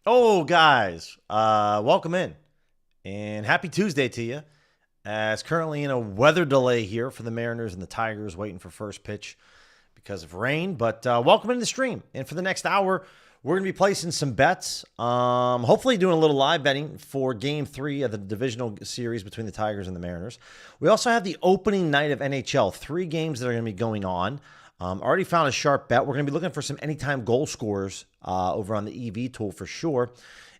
Oh, guys, welcome in and happy Tuesday to you. As currently in a weather delay here for the Mariners and the Tigers waiting for first pitch because of rain. But welcome into the stream. And for the next hour, we're going to be placing some bets. Hopefully doing a little live betting for Game 3 of the divisional series between the Tigers and the Mariners. We also have the opening night of NHL. 3 games that are going to be going on. Already found a sharp bet. We're going to be looking for some anytime goal scorers over on the EV tool for sure.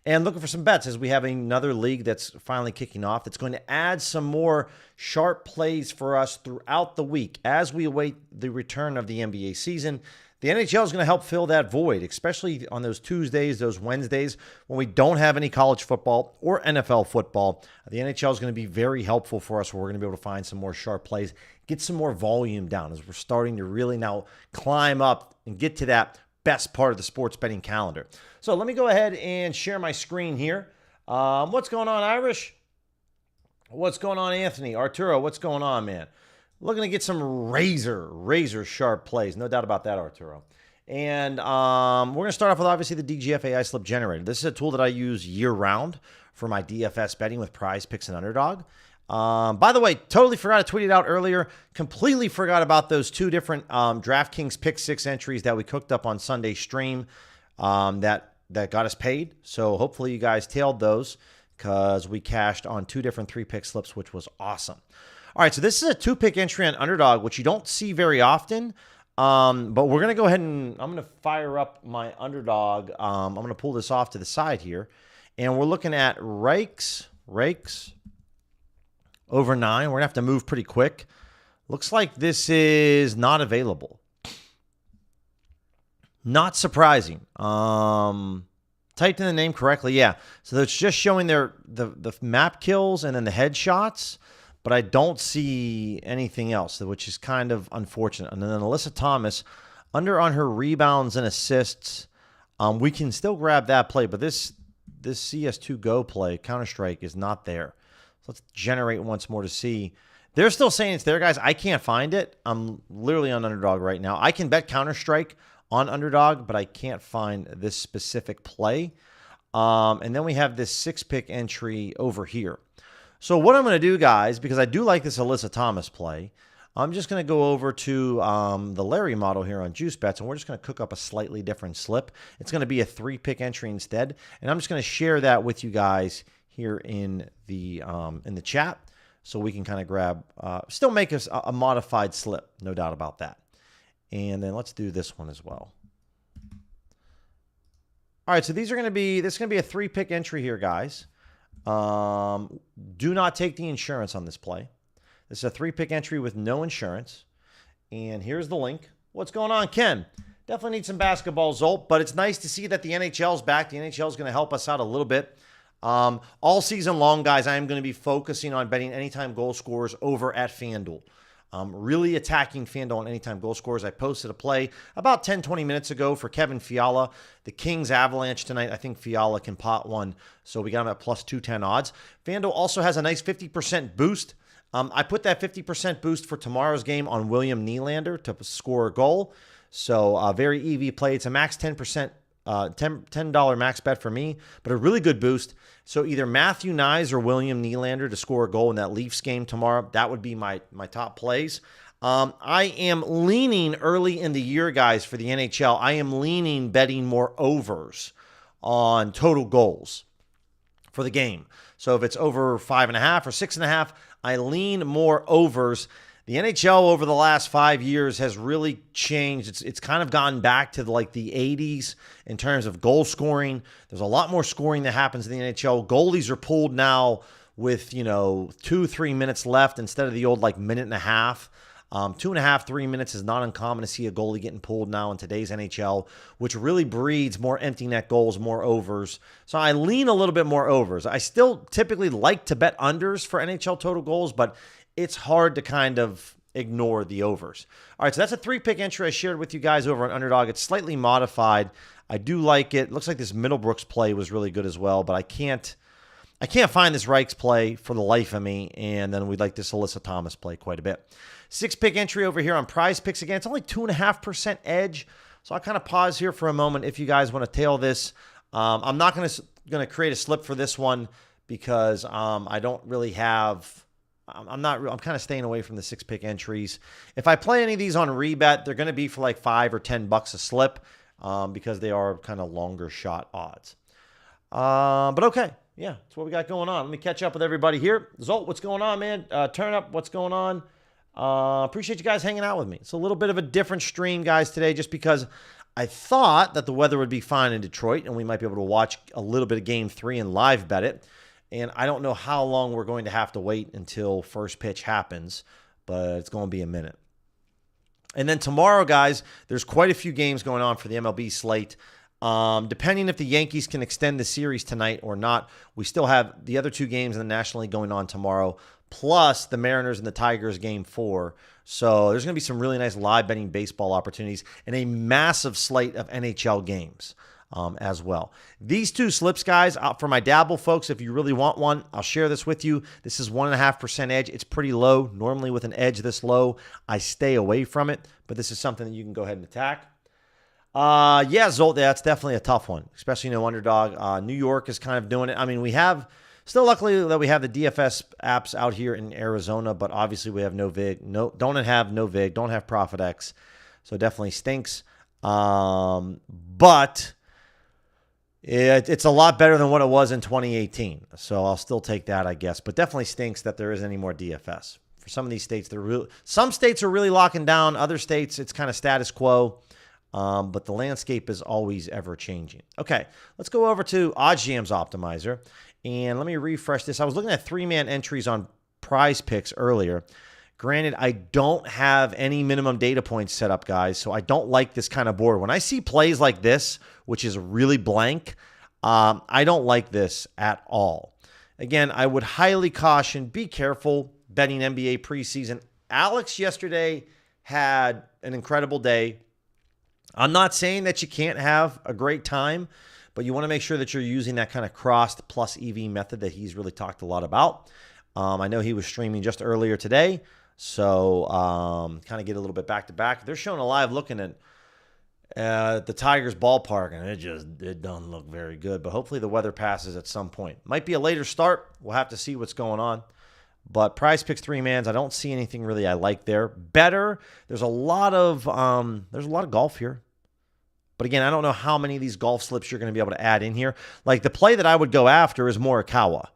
And looking for some bets as we have another league that's finally kicking off. That's going to add some more sharp plays for us throughout the week as we await the return of the NBA season. The NHL is going to help fill that void, especially on those Tuesdays, those Wednesdays, when we don't have any college football or NFL football. The NHL is going to be very helpful for us where we're going to be able to find some more sharp plays, get some more volume down as we're starting to really now climb up and get to that best part of the sports betting calendar. So let me go ahead and share my screen here. What's going on, Irish? What's going on, Anthony? Arturo, what's going on, man? Looking to get some razor sharp plays. No doubt about that, Arturo. And we're going to start off with, obviously, the DGF AI slip generator. This is a tool that I use year-round for my DFS betting with PrizePicks and Underdog. By the way, totally forgot to tweet it out earlier. Completely forgot about those 2 different DraftKings Pick 6 entries that we cooked up on Sunday's stream that got us paid. So hopefully you guys tailed those because we cashed on 2 different 3-pick slips, which was awesome. All right, so this is a 2-pick entry on Underdog, which you don't see very often. But we're going to go ahead and I'm going to fire up my Underdog. I'm going to pull this off to the side here. And we're looking at rakes over 9. We're going to have to move pretty quick. Looks like this is not available. Not surprising. Typed in the name correctly. Yeah. So it's just showing the map kills and then the headshots. But I don't see anything else, which is kind of unfortunate. And then Alyssa Thomas, under on her rebounds and assists, we can still grab that play. But this CS2 Go play, Counter-Strike, is not there. So let's generate once more to see. They're still saying it's there, guys. I can't find it. I'm literally on Underdog right now. I can bet Counter-Strike on Underdog, but I can't find this specific play. And then we have this 6-pick entry over here. So what I'm going to do, guys, because I do like this Alyssa Thomas play, I'm just going to go over to the Larry model here on Juice Bets, and we're just going to cook up a slightly different slip. It's going to be a 3-pick entry instead, and I'm just going to share that with you guys here in the chat, so we can kind of grab, still make us a modified slip, no doubt about that. And then let's do this one as well. All right, so this is going to be a 3-pick entry here, guys. Do not take the insurance on this play. This is a 3-pick entry with no insurance. And here's the link. What's going on, Ken? Definitely need some basketball, Zolt, but it's nice to see that the NHL's back. The NHL is going to help us out a little bit. All season long, guys, I am going to be focusing on betting anytime goal scorers over at FanDuel. Really attacking FanDuel on anytime goal scorers. I posted a play about 10-20 minutes ago for Kevin Fiala. The Kings Avalanche tonight. I think Fiala can pot one, so we got him at plus 210 odds. FanDuel also has a nice 50% boost. I put that 50% boost for tomorrow's game on William Nylander to score a goal. So very EV play. It's a max 10%. $10 max bet for me, but a really good boost. So either Matthew Nyes or William Nylander to score a goal in that Leafs game tomorrow. That would be my top plays. I am leaning early in the year, guys, for the NHL. I am leaning betting more overs on total goals for the game. So if it's over 5.5 or 6.5, I lean more overs. The NHL over the last 5 years has really changed. It's kind of gone back to like the 80s in terms of goal scoring. There's a lot more scoring that happens in the NHL. Goalies are pulled now with, 2-3 minutes left instead of the old like minute and a half. 2.5, 3 minutes is not uncommon to see a goalie getting pulled now in today's NHL, which really breeds more empty net goals, more overs. So I lean a little bit more overs. I still typically like to bet unders for NHL total goals, but it's hard to kind of ignore the overs. All right, so that's a 3-pick entry I shared with you guys over on Underdog. It's slightly modified. I do like it. Looks like this Middlebrooks play was really good as well, but I can't find this Reichs play for the life of me, and then we like this Alyssa Thomas play quite a bit. 6-pick entry over here on PrizePicks. Again, it's only 2.5% edge, so I'll kind of pause here for a moment if you guys want to tail this. I'm not going to create a slip for this one because I don't really have. I'm kind of staying away from the 6-pick entries. If I play any of these on rebet, they're going to be for like $5 or $10 a slip because they are kind of longer shot odds. But okay. Yeah, that's what we got going on. Let me catch up with everybody here. Zolt, what's going on, man? Turn up, what's going on? Appreciate you guys hanging out with me. It's a little bit of a different stream, guys, today, just because I thought that the weather would be fine in Detroit and we might be able to watch a little bit of Game 3 and live bet it. And I don't know how long we're going to have to wait until first pitch happens, but it's going to be a minute. And then tomorrow, guys, there's quite a few games going on for the MLB slate. Depending if the Yankees can extend the series tonight or not, we still have the other 2 games in the National League going on tomorrow, plus the Mariners and the Tigers Game 4. So there's going to be some really nice live betting baseball opportunities and a massive slate of NHL games as well. These 2 slips, guys, for my dabble folks, if you really want one, I'll share this with you. This is 1.5% edge. It's pretty low. Normally with an edge this low, I stay away from it, but this is something that you can go ahead and attack. Yeah, Zolt, that's definitely a tough one, especially underdog. New York is kind of doing it. I mean, we have still luckily that we have the DFS apps out here in Arizona, but obviously we have no VIG, don't have ProfitX, so it definitely stinks. But it's a lot better than what it was in 2018, so I'll still take that, I guess. But definitely stinks that there isn't any more DFS for some of these states. Some states are really locking down. Other states, it's kind of status quo. But the landscape is always ever changing. Okay, let's go over to OddsJam's Optimizer. And let me refresh this. I was looking at 3-man entries on PrizePicks earlier. Granted, I don't have any minimum data points set up, guys, so I don't like this kind of board. When I see plays like this, which is really blank, I don't like this at all. Again, I would highly caution, be careful betting NBA preseason. Alex yesterday had an incredible day. I'm not saying that you can't have a great time, but you want to make sure that you're using that kind of crossed plus EV method that he's really talked a lot about. I know he was streaming just earlier today, so kind of get a little bit back-to-back. They're showing a live looking at the Tigers ballpark, and it doesn't look very good, but hopefully the weather passes at some point. Might be a later start. We'll have to see what's going on. But PrizePicks 3-mans, I don't see anything really I like there. Better, there's a lot of golf here. But again, I don't know how many of these golf slips you're going to be able to add in here. Like the play that I would go after is Morikawa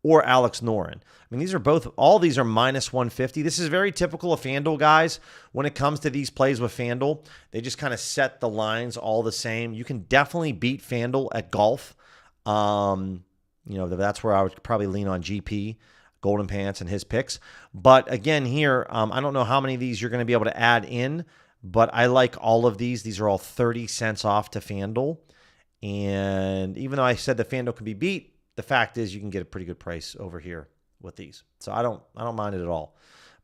or Alex Noren. I mean, all these are minus 150. This is very typical of FanDuel, guys. When it comes to these plays with FanDuel, they just kind of set the lines all the same. You can definitely beat FanDuel at golf. That's where I would probably lean on GP, Golden Pants, and his picks. But again, here, I don't know how many of these you're going to be able to add in. But I like all of these. These are all 30 cents off to FanDuel. And even though I said that FanDuel can be beat, the fact is you can get a pretty good price over here with these. So I don't mind it at all.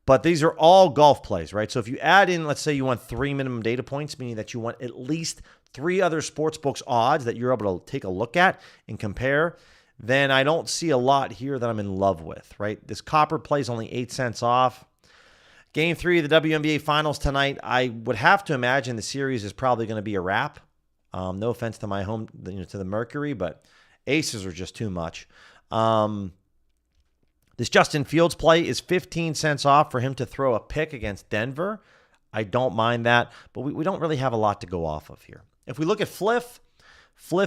But these are all golf plays, right? So if you add in, let's say you want 3 minimum data points, meaning that you want at least 3 other sportsbooks odds that you're able to take a look at and compare, then I don't see a lot here that I'm in love with, right? This copper play is only 8 cents off. Game 3 of the WNBA Finals tonight, I would have to imagine the series is probably going to be a wrap. No offense to my home, to the Mercury, but aces are just too much. This Justin Fields play is 15 cents off for him to throw a pick against Denver. I don't mind that, but we don't really have a lot to go off of here. If we look at Fliff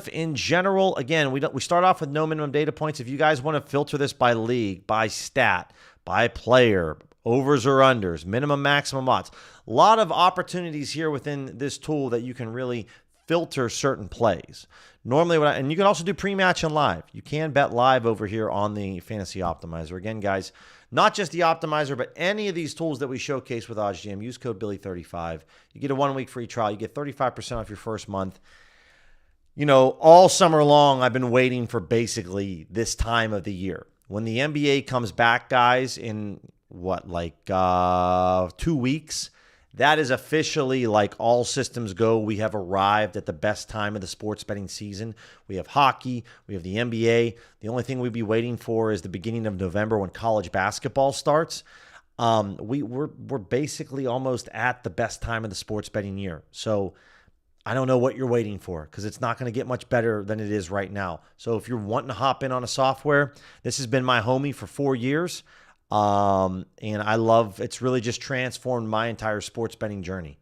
in general, again, we start off with no minimum data points. If you guys want to filter this by league, by stat, by player, overs or unders, minimum, maximum odds. A lot of opportunities here within this tool that you can really filter certain plays. Normally, and you can also do pre-match and live. You can bet live over here on the Fantasy Optimizer. Again, guys, not just the Optimizer, but any of these tools that we showcase with OddsJam. Use code Billy35. You get a 1-week free trial. You get 35% off your first month. All summer long, I've been waiting for basically this time of the year. When the NBA comes back, guys, in 2 weeks, that is officially like all systems go. We have arrived at the best time of the sports betting season. We have hockey. We have the NBA. The only thing we'd be waiting for is the beginning of November when college basketball starts. We're basically almost at the best time of the sports betting year. So I don't know what you're waiting for because it's not going to get much better than it is right now. So if you're wanting to hop in on a software, this has been my homie for 4 years. And I love, it's really just transformed my entire sports betting journey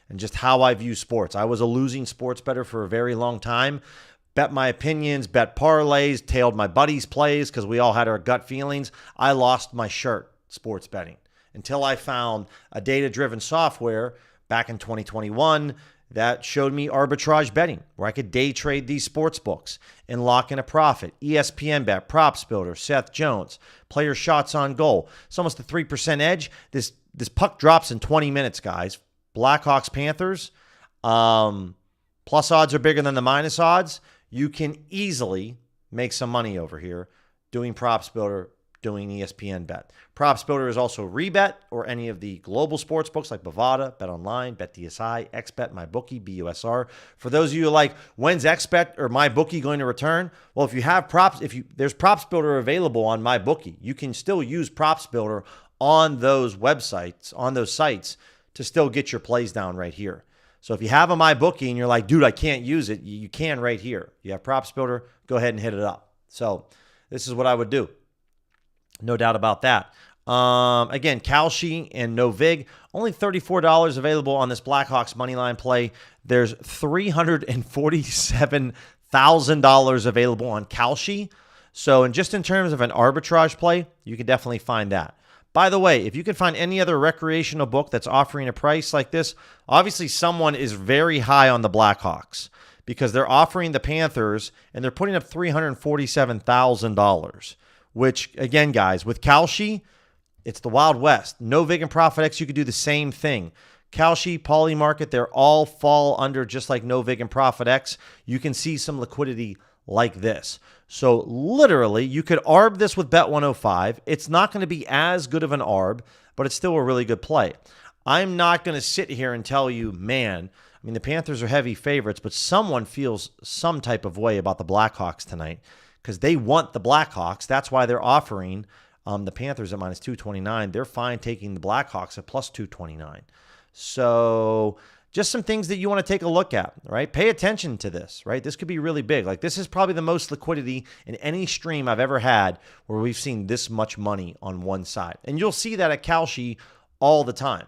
and just how I view sports. I was a losing sports bettor for a very long time. Bet my opinions, bet parlays, tailed my buddies' plays because we all had our gut feelings. I lost my shirt sports betting until I found a data-driven software back in 2021 that showed me arbitrage betting, where I could day trade these sports books and lock in a profit. ESPN Bet, Props Builder, Seth Jones, player shots on goal. It's almost a 3% edge. This puck drops in 20 minutes, guys. Blackhawks, Panthers. Plus odds are bigger than the minus odds. You can easily make some money over here doing Props Builder, doing ESPN Bet. Props Builder is also Rebet or any of the global sports books like Bovada, BetOnline, BetDSI, XBet, MyBookie, BUSR. For those of you like, when's XBet or MyBookie going to return? Well, if you have props, there's Props Builder available on MyBookie, you can still use Props Builder on those websites, on those sites to still get your plays down right here. So if you have a MyBookie and you're like, dude, I can't use it, you can right here. You have Props Builder, go ahead and hit it up. So this is what I would do. No doubt about that. Again, Kalshi and Novig, only $34 available on this Blackhawks moneyline play. There's $347,000 available on Kalshi. So in terms of an arbitrage play, you can definitely find that. By the way, if you can find any other recreational book that's offering a price like this, obviously someone is very high on the Blackhawks because they're offering the Panthers and they're putting up $347,000. Which, again, guys, with Kalshi, it's the Wild West. Novig and ProfitX, you could do the same thing. Kalshi, Polymarket, they're all fall under just like Novig and ProfitX. You can see some liquidity like this. So literally, you could arb this with Bet105. It's not going to be as good of an arb, but it's still a really good play. I'm not going to sit here and tell you, man, I mean, the Panthers are heavy favorites, but someone feels some type of way about the Blackhawks tonight because they want the Blackhawks. That's why they're offering the Panthers at minus 229. They're fine taking the Blackhawks at plus 229. So just some things that you want to take a look at, right? Pay attention to this, right? This could be really big. Like this is probably the most liquidity in any stream I've ever had where we've seen this much money on one side. And you'll see that at Kalshi all the time.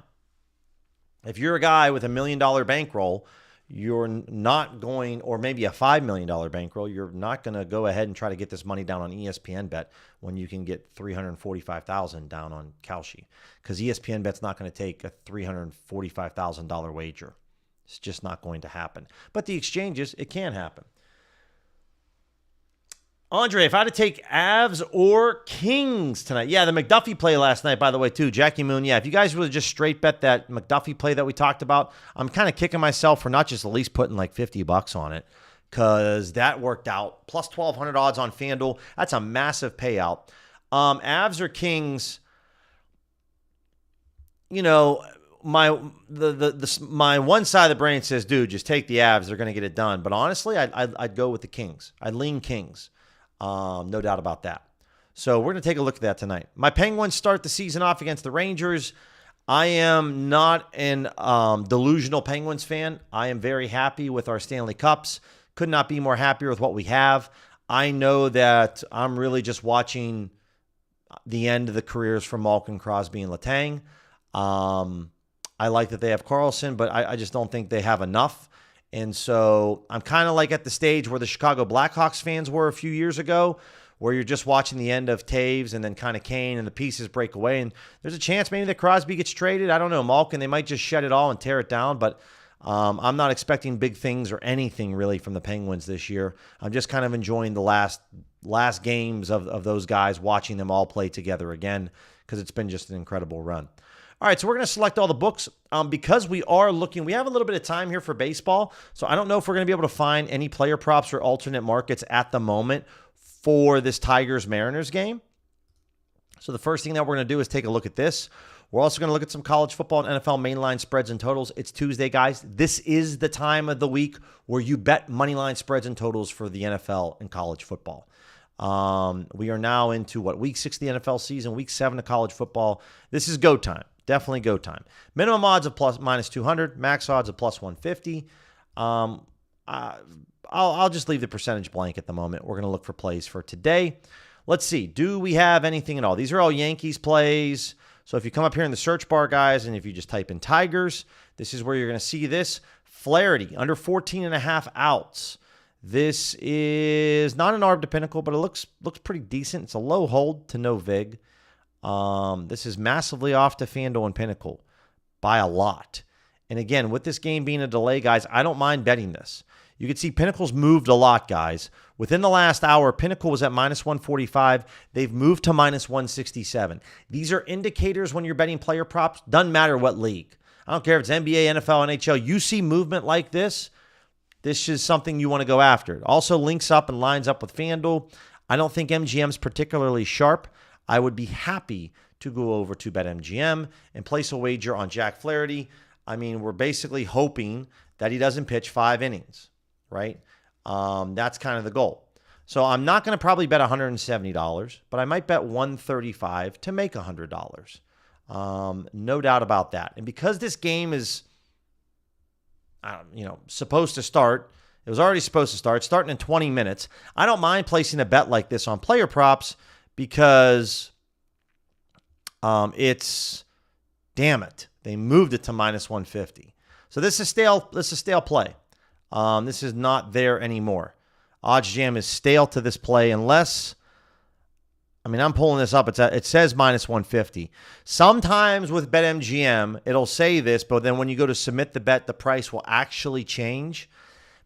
If you're a guy with $1 million bankroll, you're not going, or maybe a $5 million bankroll, you're not going to go ahead and try to get this money down on ESPN Bet when you can get $345,000 down on Kalshi, because ESPN Bet's not going to take a $345,000 wager. It's just not going to happen. But the exchanges, it can happen. Andre, if I had to take Avs or Kings tonight. Yeah, the McDuffie play last night, by the way, too. Jackie Moon, yeah, if you guys would just straight bet that McDuffie play that we talked about, I'm kind of kicking myself for not just at least putting like $50 on it, because that worked out. Plus 1,200 odds on FanDuel. That's a massive payout. Avs or Kings, you know, my one side of the brain says, dude, just take the Avs. They're going to get it done. But honestly, I'd go with the Kings. I'd lean Kings. No doubt about that. So we're going to take a look at that tonight. My Penguins start the season off against the Rangers. I am not an delusional Penguins fan. I am very happy with our Stanley Cups. Could not be more happier with what we have. I know that I'm really just watching the end of the careers for Malkin, Crosby, and Letang. I like that they have Carlson, but I just don't think they have enough. And so I'm kind of like at the stage where the Chicago Blackhawks fans were a few years ago, where you're just watching the end of Taves and then kind of Kane and the pieces break away. And there's a chance maybe that Crosby gets traded. I don't know. Malkin, they might just shed it all and tear it down. But I'm not expecting big things or anything really from the Penguins this year. I'm just kind of enjoying the last games of those guys, watching them all play together again, because it's been just an incredible run. All right, so we're going to select all the books because we are looking. We have a little bit of time here for baseball, so I don't know if we're going to be able to find any player props or alternate markets at the moment for this Tigers-Mariners game. So the first thing that we're going to do is take a look at this. We're also going to look at some college football and NFL mainline spreads and totals. It's Tuesday, guys. This is the time of the week where you bet moneyline spreads and totals for the NFL and college football. We are now into, week 6 of the NFL season, week 7 of college football. This is go time. Definitely go time. Minimum odds of minus 200, max odds of plus 150. I'll just leave the percentage blank at the moment. We're going to look for plays for today. Let's see. Do we have anything at all? These are all Yankees plays. So if you come up here in the search bar, guys, and if you just type in Tigers, this is where you're going to see this. Flaherty, under 14.5 outs. This is not an arb to Pinnacle, but it looks pretty decent. It's a low hold to no vig. This is massively off to FanDuel and Pinnacle by a lot. And again, with this game being a delay, guys, I don't mind betting this. You can see Pinnacle's moved a lot, guys. Within the last hour, Pinnacle was at minus 145. They've moved to minus 167. These are indicators when you're betting player props. Doesn't matter what league. I don't care if it's NBA, NFL, NHL. You see movement like this, this is something you want to go after. It also links up and lines up with FanDuel. I don't think MGM's particularly sharp. I would be happy to go over to BetMGM and place a wager on Jack Flaherty. I mean, we're basically hoping that he doesn't pitch 5 innings, right? That's kind of the goal. So I'm not going to probably bet $170, but I might bet $135 to make $100. No doubt about that. And because this game is, supposed to start, it was already supposed to start, starting in 20 minutes. I don't mind placing a bet like this on player props because damn it, they moved it to minus 150. So this is stale play. This is not there anymore. OddsJam is stale to this play unless, I'm pulling this up. It says minus 150. Sometimes with BetMGM, it'll say this, but then when you go to submit the bet, the price will actually change.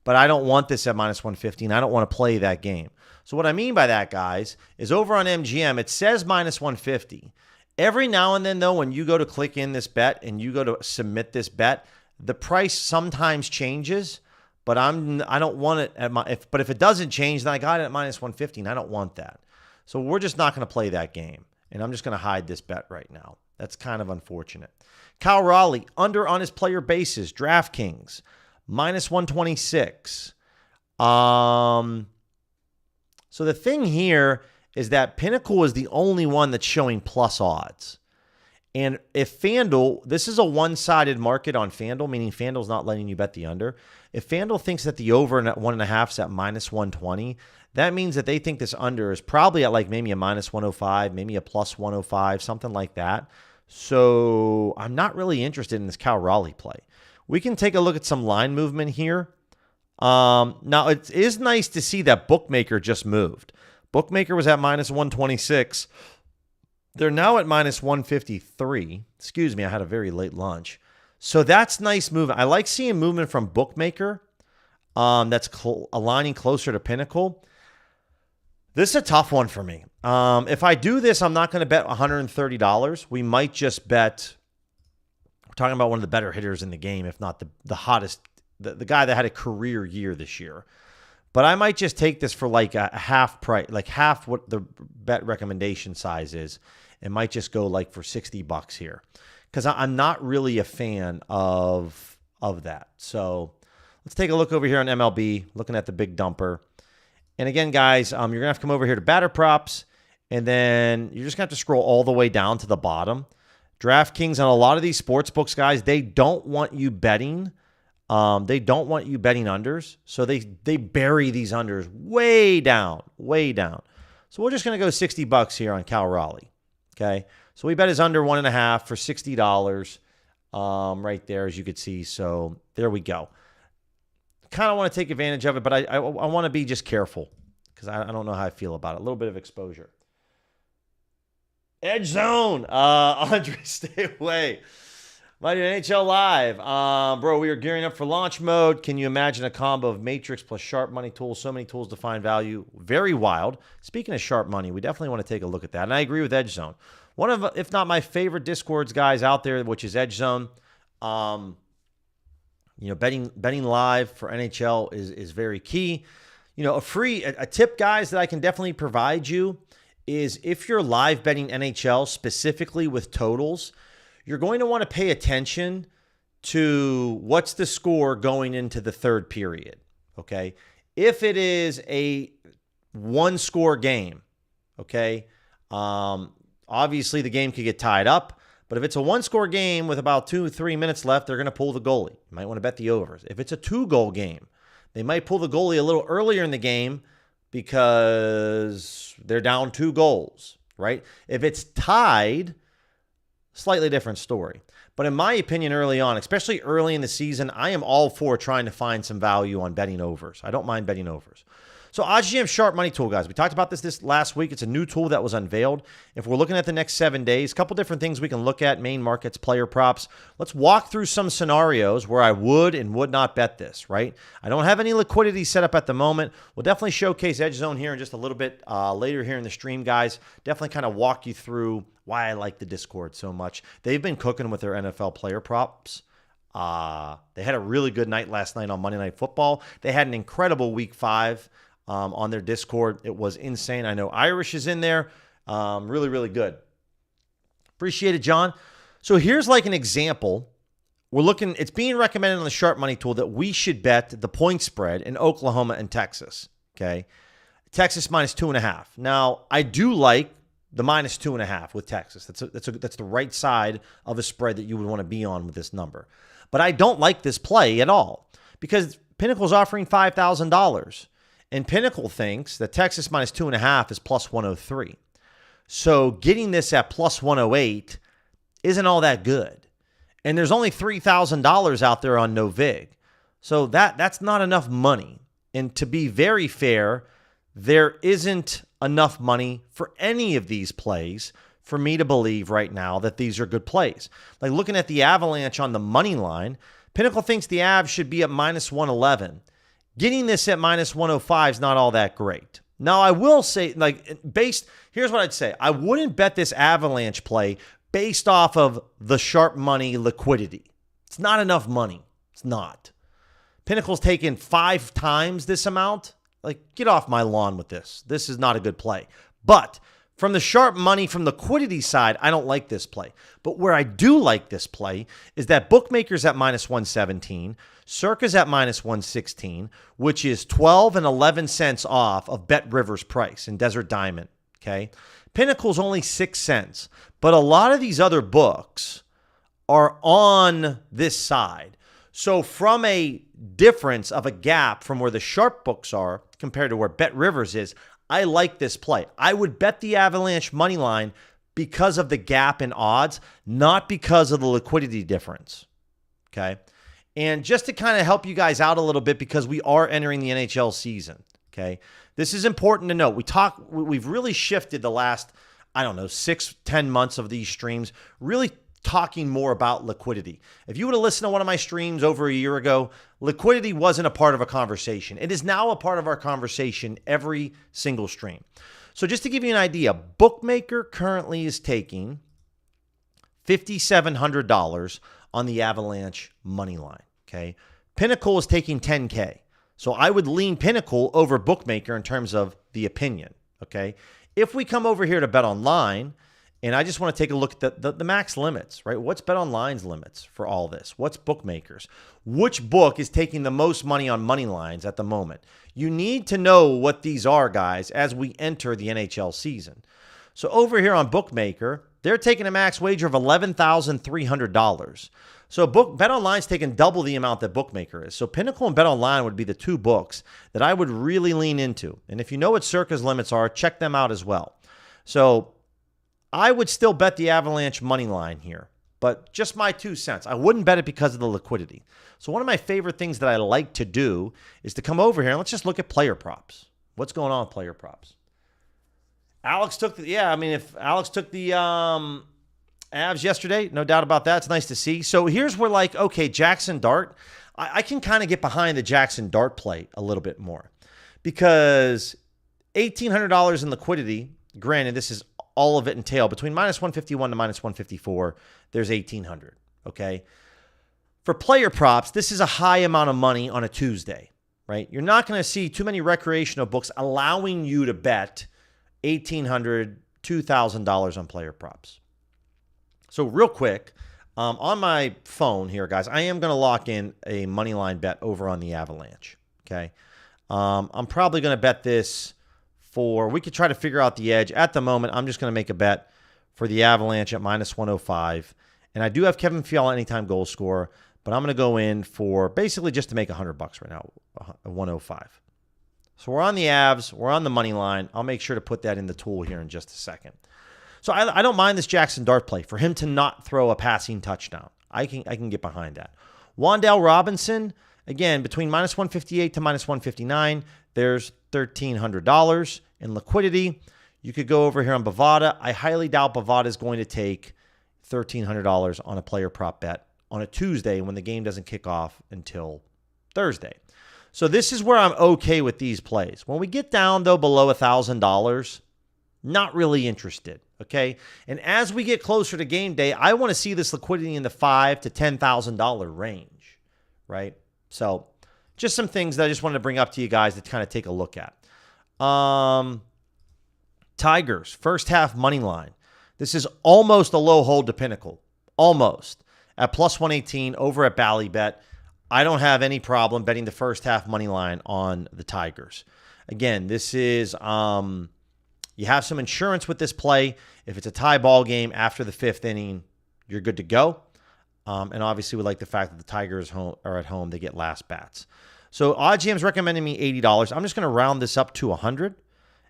But I don't want this at minus 150, and I don't want to play that game. So what I mean by that, guys, is over on MGM, it says minus 150. Every now and then, though, when you go to click in this bet and you go to submit this bet, the price sometimes changes. But I don't want it at but if it doesn't change, then I got it at minus 150, and I don't want that. So we're just not going to play that game, and I'm just going to hide this bet right now. That's kind of unfortunate. Cal Raleigh, under on his player bases, DraftKings, minus 126. So the thing here is that Pinnacle is the only one that's showing plus odds. And if FanDuel, this is a one-sided market on FanDuel, meaning FanDuel's not letting you bet the under. If FanDuel thinks that the over at 1.5 is at minus 120, that means that they think this under is probably at like maybe a minus 105, maybe a plus 105, something like that. So I'm not really interested in this Cal Raleigh play. We can take a look at some line movement here. Now, it is nice to see that Bookmaker just moved. Bookmaker was at minus 126. They're now at minus 153. Excuse me, I had a very late lunch. So that's nice movement. I like seeing movement from Bookmaker that's aligning closer to Pinnacle. This is a tough one for me. If I do this, I'm not going to bet $130. We might just bet, we're talking about one of the better hitters in the game, if not the hottest, the guy that had a career year this year. But I might just take this for like a half price, like half what the bet recommendation size is. It might just go like for $60 here, because I'm not really a fan of that. So let's take a look over here on MLB, looking at the big dumper. And again, guys, you're going to have to come over here to batter props, and then you're just going to have to scroll all the way down to the bottom. DraftKings on a lot of these sports books, guys, they don't want you betting. They don't want you betting unders, so they bury these unders way down, way down. So we're just going to go $60 here on Cal Raleigh. Okay, so we bet his under 1.5 for $60 right there, as you could see. So there we go. Kind of want to take advantage of it, but I want to be just careful because I don't know how I feel about it. A little bit of exposure. Edge zone. Andre, stay away. Mighty NHL Live. Bro, we are gearing up for launch mode. Can you imagine a combo of Matrix plus sharp money tools? So many tools to find value. Very wild. Speaking of sharp money, we definitely want to take a look at that. And I agree with Edge Zone. One of, if not my favorite Discords guys out there, which is Edge Zone. Betting live for NHL is very key. A tip, guys, that I can definitely provide you is if you're live betting NHL specifically with totals, you're going to want to pay attention to what's the score going into the third period, okay? If it is a one-score game, okay, obviously the game could get tied up, But if it's a one-score game with about 2-3 minutes left, they're going to pull the goalie. You might want to bet the overs. If it's a 2-goal game, they might pull the goalie a little earlier in the game because they're down 2 goals, right? If it's tied, slightly different story. But in my opinion, early on, especially early in the season, I am all for trying to find some value on betting overs. I don't mind betting overs. So OddsJam Sharp Money Tool, guys. We talked about this last week. It's a new tool that was unveiled. If we're looking at the next 7 days, a couple different things we can look at, main markets, player props. Let's walk through some scenarios where I would and would not bet this, right? I don't have any liquidity set up at the moment. We'll definitely showcase Edge Zone here in just a little bit later here in the stream, guys. Definitely kind of walk you through why I like the Discord so much. They've been cooking with their NFL player props. They had a really good night last night on Monday Night Football. They had an incredible Week 5. On their Discord. It was insane. I know Irish is in there. Really, really good. Appreciate it, John. So here's like an example. We're looking, it's being recommended on the Sharp Money Tool that we should bet the point spread in Oklahoma and Texas. Okay. Texas -2.5. Now, I do like the -2.5 with Texas. That's the right side of a spread that you would want to be on with this number. But I don't like this play at all because Pinnacle's offering $5,000. And Pinnacle thinks that Texas -2.5 is +103. So getting this at +108 isn't all that good. And there's only $3,000 out there on no vig. So that's not enough money. And to be very fair, there isn't enough money for any of these plays for me to believe right now that these are good plays. Like looking at the Avalanche on the money line, Pinnacle thinks the Avs should be at -111. Getting this at -105 is not all that great. Now, I will say, here's what I'd say. I wouldn't bet this Avalanche play based off of the Sharp Money liquidity. It's not enough money. It's not. Pinnacle's taken 5 times this amount. Like, get off my lawn with this. This is not a good play. But from the Sharp Money, from the liquidity side, I don't like this play. But where I do like this play is that bookmakers at -117, Circa's at -116, which is 12 and 11 cents off of Bet Rivers price in Desert Diamond, okay? Pinnacle's only 6 cents. But a lot of these other books are on this side. So from a difference of a gap from where the Sharp books are compared to where Bet Rivers is, I like this play. I would bet the Avalanche money line because of the gap in odds, not because of the liquidity difference, okay? And just to kind of help you guys out a little bit because we are entering the NHL season, okay? This is important to note. We've really shifted the last, 6-10 months of these streams, really talking more about liquidity. If you would have listened to one of my streams over a year ago, liquidity wasn't a part of a conversation. It is now a part of our conversation every single stream. So just to give you an idea, Bookmaker currently is taking $5,700 on the Avalanche money line, okay? Pinnacle is taking $10K. So I would lean Pinnacle over Bookmaker in terms of the opinion, okay? If we come over here to Bet Online, and I just want to take a look at the max limits, right? What's Bet Online's limits for all this? What's Bookmakers? Which book is taking the most money on money lines at the moment? You need to know what these are, guys, as we enter the NHL season. So over here on Bookmaker, they're taking a max wager of $11,300. So BetOnline's taking double the amount that Bookmaker is. So Pinnacle and BetOnline would be the 2 books that I would really lean into. And if you know what Circa's limits are, check them out as well. So I would still bet the Avalanche money line here, but just my 2 cents. I wouldn't bet it because of the liquidity. So one of my favorite things that I like to do is to come over here and let's just look at player props. What's going on with player props? Alex took if Alex took the Avs yesterday, no doubt about that. It's nice to see. So here's where okay, Jackson Dart, I can kind of get behind the Jackson Dart play a little bit more because $1,800 in liquidity, granted, this is all of it in tail, between -151 to -154, there's $1,800, okay? For player props, this is a high amount of money on a Tuesday, right? You're not going to see too many recreational books allowing you to bet $1,800, $2,000 on player props. So real quick, on my phone here, guys, I am going to lock in a money line bet over on the Avalanche, okay? I'm probably going to bet this we could try to figure out the edge. At the moment, I'm just going to make a bet for the Avalanche at minus 105. And I do have Kevin Fiala anytime goal scorer, but I'm going to go in for basically just to make $100 right now, 105. So we're on the Avs. We're on the money line. I'll make sure to put that in the tool here in just a second. So I don't mind this Jackson Dart play. For him to not throw a passing touchdown, I can get behind that. Wan'Dale Robinson, again, between minus 158 to minus 159, there's $1,300 in liquidity. You could go over here on Bovada. I highly doubt Bovada is going to take $1,300 on a player prop bet on a Tuesday when the game doesn't kick off until Thursday. So this is where I'm okay with these plays. When we get down, though, below $1,000, not really interested, okay? And as we get closer to game day, I want to see this liquidity in the $5,000 to $10,000 range, right? So just some things that I just wanted to bring up to you guys to kind of take a look at. Tigers, first half money line. This is almost a low hold to Pinnacle, almost, at plus 118 over at Ballybet. I don't have any problem betting the first half money line on the Tigers. Again, this is, you have some insurance with this play. If it's a tie ball game after the fifth inning, you're good to go. And obviously, we like the fact that the Tigers are at home. They get last bats. So OddsJam's recommending me $80. I'm just going to round this up to $100.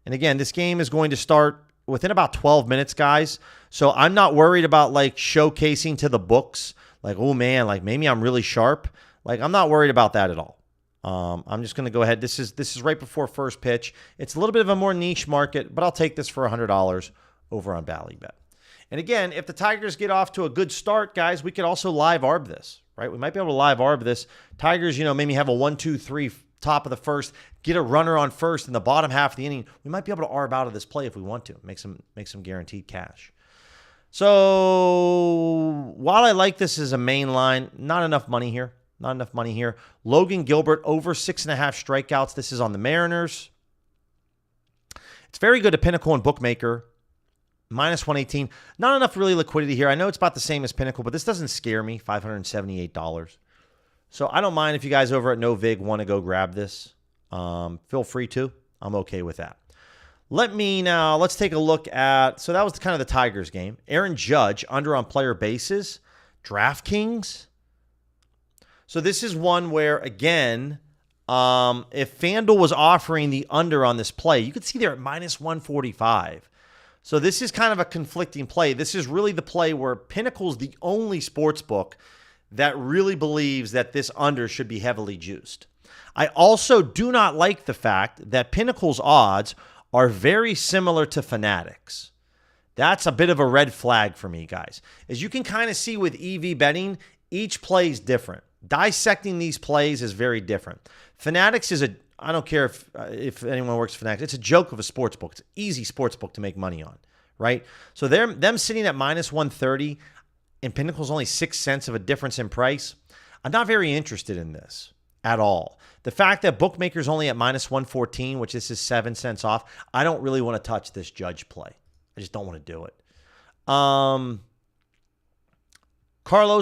And again, this game is going to start within about 12 minutes, guys. So I'm not worried about like showcasing to the books, like, oh man, like maybe I'm really sharp. Like I'm not worried about that at all. I'm just going to go ahead. This is right before first pitch. It's a little bit of a more niche market, but I'll take this for $100 over on Ballybet. And again, if the Tigers get off to a good start, guys, we could also live arb this, right? We might be able to live arb this. Tigers, maybe have a 1-2-3 top of the first, get a runner on first in the bottom half of the inning. We might be able to arb out of this play if we want to. Make some guaranteed cash. So while I like this as a main line, not enough money here. Not enough money here. Logan Gilbert over 6.5 strikeouts. This is on the Mariners. It's very good at Pinnacle and Bookmaker. Minus 118. Not enough really liquidity here. I know it's about the same as Pinnacle, but this doesn't scare me. $578. So I don't mind if you guys over at NoVig want to go grab this. Feel free to. I'm okay with that. Let's take a look at, so that was kind of the Tigers game. Aaron Judge, under on player bases. DraftKings. So this is one where, again, if FanDuel was offering the under on this play, you could see they're at minus 145. So this is kind of a conflicting play. This is really the play where Pinnacle's the only sports book that really believes that this under should be heavily juiced. I also do not like the fact that Pinnacle's odds are very similar to Fanatics. That's a bit of a red flag for me, guys. As you can kind of see with EV betting, each play is different. Dissecting these plays is very different. Fanatics is I don't care if anyone works for Fanatics, it's a joke of a sports book. It's an easy sports book to make money on, right? So them sitting at minus 130 and Pinnacle's only 6 cents of a difference in price. I'm not very interested in this at all. The fact that Bookmaker's only at minus 114, which this is 7 cents off, I don't really want to touch this Judge play. I just don't want to do it. Carlos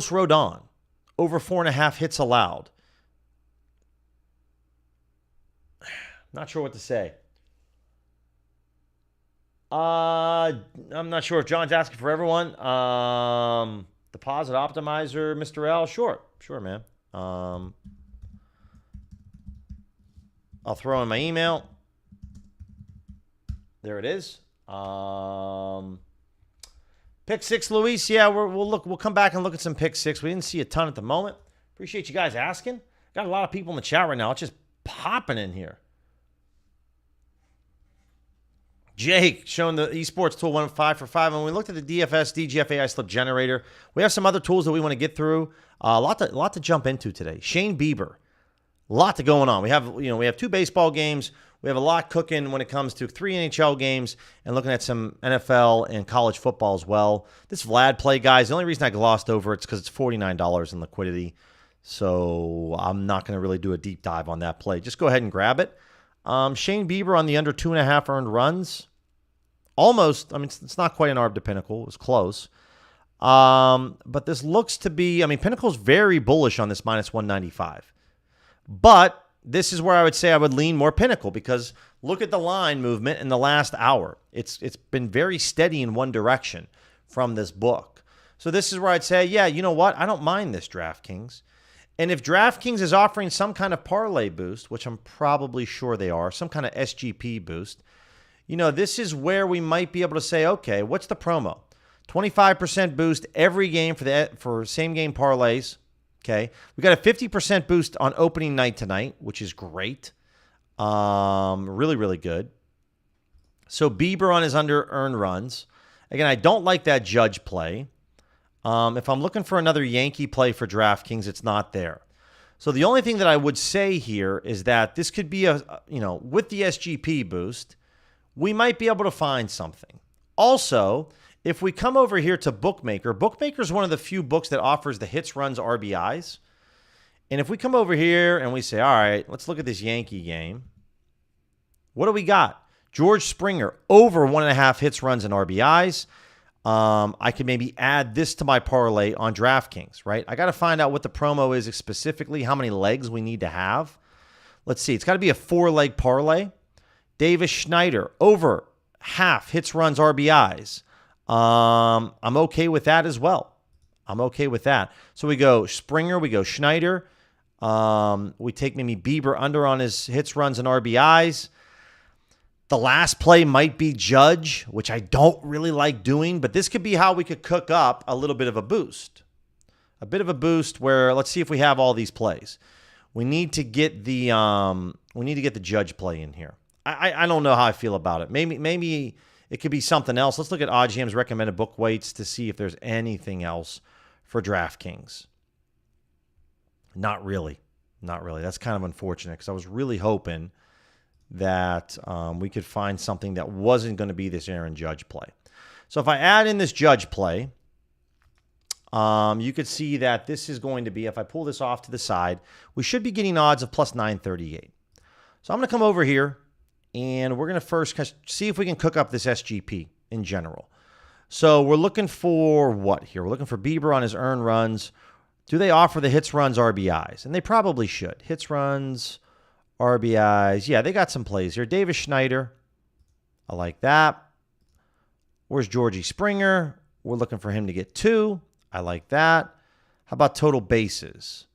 Rodon, over 4.5 hits allowed. Not sure what to say. I'm not sure if John's asking for everyone. Deposit optimizer, Mr. L. Sure, man. I'll throw in my email. There it is. Pick six, Luis. Yeah, we'll come back and look at some pick six. We didn't see a ton at the moment. Appreciate you guys asking. Got a lot of people in the chat right now. It's just popping in here. Jake showing the esports tool 1 5 for 5. And when we looked at the DFS DGF AI slip generator, we have some other tools that we want to get through. A lot to jump into today. Shane Bieber, a lot to going on. We have 2 baseball games. We have a lot cooking when it comes to 3 NHL games and looking at some NFL and college football as well. This Vlad play, guys, the only reason I glossed over it's because it's $49 in liquidity. So I'm not going to really do a deep dive on that play. Just go ahead and grab it. Shane Bieber on the under 2.5 earned runs. Almost, it's not quite an arb to Pinnacle. It was close. But this looks to be, Pinnacle's very bullish on this minus 195. But this is where I would say I would lean more Pinnacle because look at the line movement in the last hour. It's been very steady in one direction. from this book. So this is where I'd say, yeah, you know what? I don't mind this DraftKings. And if DraftKings is offering some kind of parlay boost, which I'm probably sure they are, some kind of SGP boost, you know, this is where we might be able to say, okay, what's the promo? 25% boost every game for same game parlays. Okay. We got a 50% boost on opening night tonight, which is great. Really, really good. So Bieber on his under earned runs. Again, I don't like that Judge play. If I'm looking for another Yankee play for DraftKings, it's not there. So the only thing that I would say here is that this could be with the SGP boost, we might be able to find something. Also, if we come over here to Bookmaker, Bookmaker is one of the few books that offers the hits, runs, RBIs. And if we come over here and we say, all right, let's look at this Yankee game. What do we got? George Springer, over 1.5 hits, runs, and RBIs. I could maybe add this to my parlay on DraftKings, right? I got to find out what the promo is specifically, how many legs we need to have. Let's see. It's got to be a 4-leg parlay. Davis Schneider, over half hits, runs, RBIs. I'm okay with that as well. I'm okay with that. So we go Springer, we go Schneider. We take maybe Bieber under on his hits, runs, and RBIs. The last play might be Judge, which I don't really like doing, but this could be how we could cook up a little bit of a boost. A bit of a boost where, let's see if we have all these plays. We need to get the Judge play in here. I don't know how I feel about it. Maybe it could be something else. Let's look at OddsJam's recommended book weights to see if there's anything else for DraftKings. Not really. Not really. That's kind of unfortunate because I was really hoping that we could find something that wasn't going to be this Aaron Judge play. So if I add in this Judge play, you could see that this is going to be, if I pull this off to the side, we should be getting odds of plus 938. So I'm going to come over here, and we're going to first see if we can cook up this SGP in general. So we're looking for what here? We're looking for Bieber on his earned runs. Do they offer the hits, runs, RBIs? And they probably should. Hits, runs, RBIs. Yeah, they got some plays here. Davis Schneider. I like that. Where's Georgie Springer? We're looking for him to get 2. I like that. How about total bases?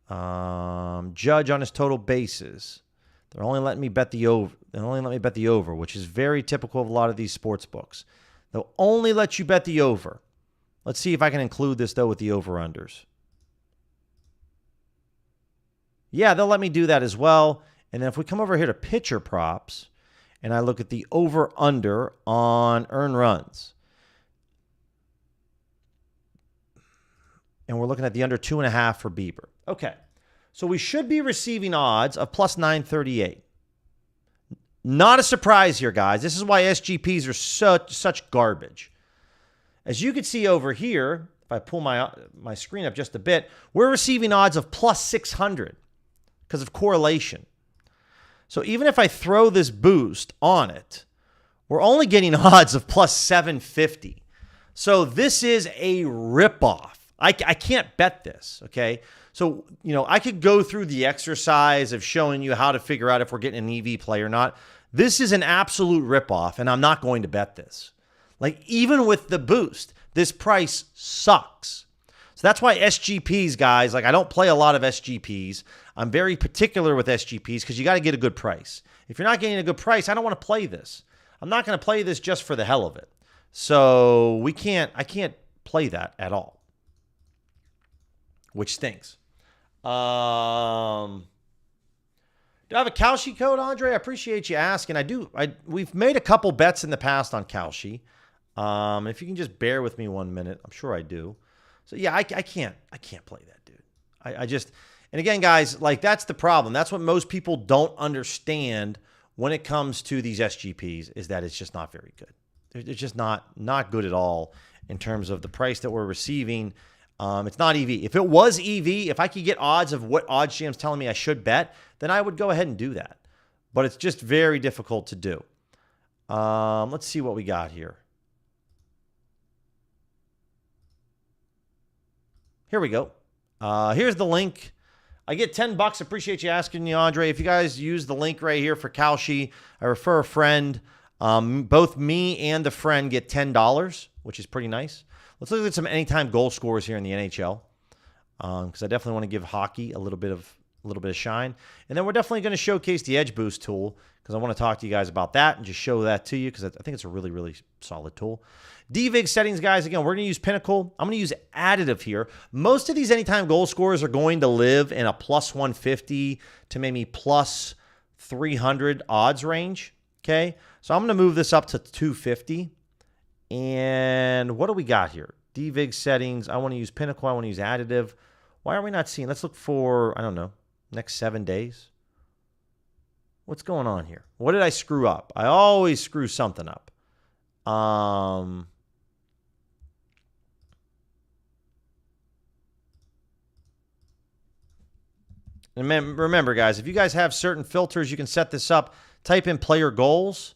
Judge on his total bases. They're only letting me bet the over. They only let me bet the over, which is very typical of a lot of these sports books. They'll only let you bet the over. Let's see if I can include this, though, with the over-unders. Yeah, they'll let me do that as well. And then if we come over here to pitcher props, and I look at the over-under on earned runs, and we're looking at the under 2.5 for Bieber. Okay, so we should be receiving odds of plus 938. Not a surprise here, guys. This is why SGPs are such garbage. As you can see over here, if I pull my screen up just a bit, we're receiving odds of plus 600 because of correlation. So even if I throw this boost on it, we're only getting odds of plus 750. So this is a ripoff. I can't bet this, okay? So, I could go through the exercise of showing you how to figure out if we're getting an EV play or not. This is an absolute ripoff, and I'm not going to bet this. Like, even with the boost, this price sucks. So that's why SGPs, guys, like I don't play a lot of SGPs. I'm very particular with SGPs because you got to get a good price. If you're not getting a good price, I don't want to play this. I'm not going to play this just for the hell of it. So I can't play that at all, which stinks. Do I have a Kalshi code, Andre? I appreciate you asking. I do. We've made a couple bets in the past on Kalshi. If you can just bear with me 1 minute, I'm sure I do. So yeah, I can't play that, dude. I just, and again, guys, like that's the problem. That's what most people don't understand when it comes to these SGPs is that it's just not very good. It's just not good at all in terms of the price that we're receiving. It's not EV. If it was EV, if I could get odds of what OddsJam's telling me I should bet, then I would go ahead and do that. But it's just very difficult to do. Let's see what we got here. Here we go. Here's the link. I get $10. Appreciate you asking me, Andre. If you guys use the link right here for Kalshi, I refer a friend. Both me and the friend get $10, which is pretty nice. Let's look at some anytime goal scorers here in the NHL, because I definitely want to give hockey a little bit of shine. And then we're definitely going to showcase the Edge Boost tool, because I want to talk to you guys about that and just show that to you, because I think it's a really, really solid tool. DVIG settings, guys, again, we're going to use Pinnacle. I'm going to use additive here. Most of these anytime goal scorers are going to live in a plus 150 to maybe plus 300 odds range, okay? So I'm going to move this up to 250. And what do we got here? DVIG settings. I want to use Pinnacle. I want to use additive. Why are we not seeing? Let's look for, I don't know, next 7 days. What's going on here? What did I screw up? I always screw something up. And remember, guys, if you guys have certain filters, you can set this up. Type in player goals.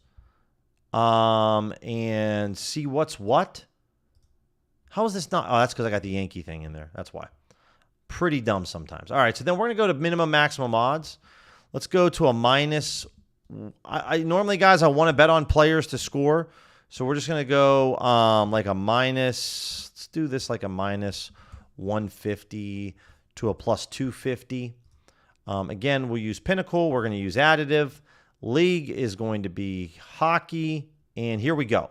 And see what's what. How is this not? Oh, that's because I got the Yankee thing in there. That's why. Pretty dumb sometimes. All right, so then we're going to go to minimum maximum odds. Let's go to a minus. I normally, guys, I want to bet on players to score. So we're just going to go like a minus. Let's do this like a minus 150 to a plus 250. Again, we'll use Pinnacle. We're going to use additive. League is going to be hockey, and here we go.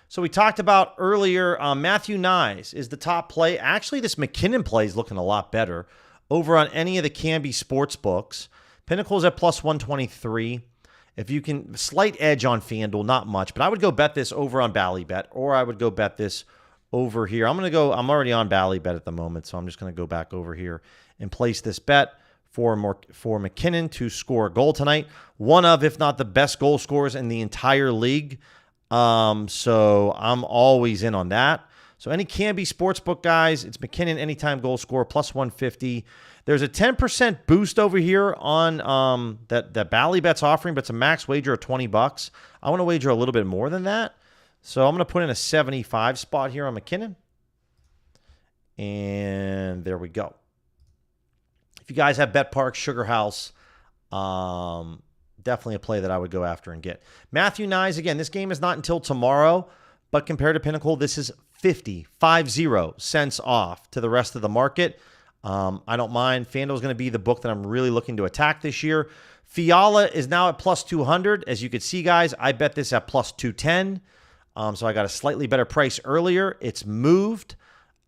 So we talked about earlier, Matthew Nyes is the top play. Actually, this McKinnon play is looking a lot better over on any of the Canby sports books. Pinnacle's at plus 123. If you can, slight edge on FanDuel, not much, but I would go bet this over on Ballybet, or I would go bet this over here. I'm already on Ballybet at the moment, so I'm just going to go back over here and place this bet for McKinnon to score a goal tonight. One of, if not the best goal scorers in the entire league. So I'm alwathat in on that. So any Canby Sportsbook, guys, it's McKinnon anytime goal scorer, plus 150. There's a 10% boost over here on that Ballybet's offering, but it's a max wager of $20. I want to wager a little bit more than that. So I'm going to put in a 75 spot here on McKinnon. And there we go. If you guys have Bet Park, Sugar House, definitely a play that I would go after and get. Matthew Nyes, again, this game is not until tomorrow, but compared to Pinnacle, this is 50 cents off to the rest of the market. I don't mind. FanDuel is going to be the book that I'm really looking to attack this year. Fiala is now at plus 200. As you can see, guys, I bet this at plus 210. So I got a slightly better price earlier. It's moved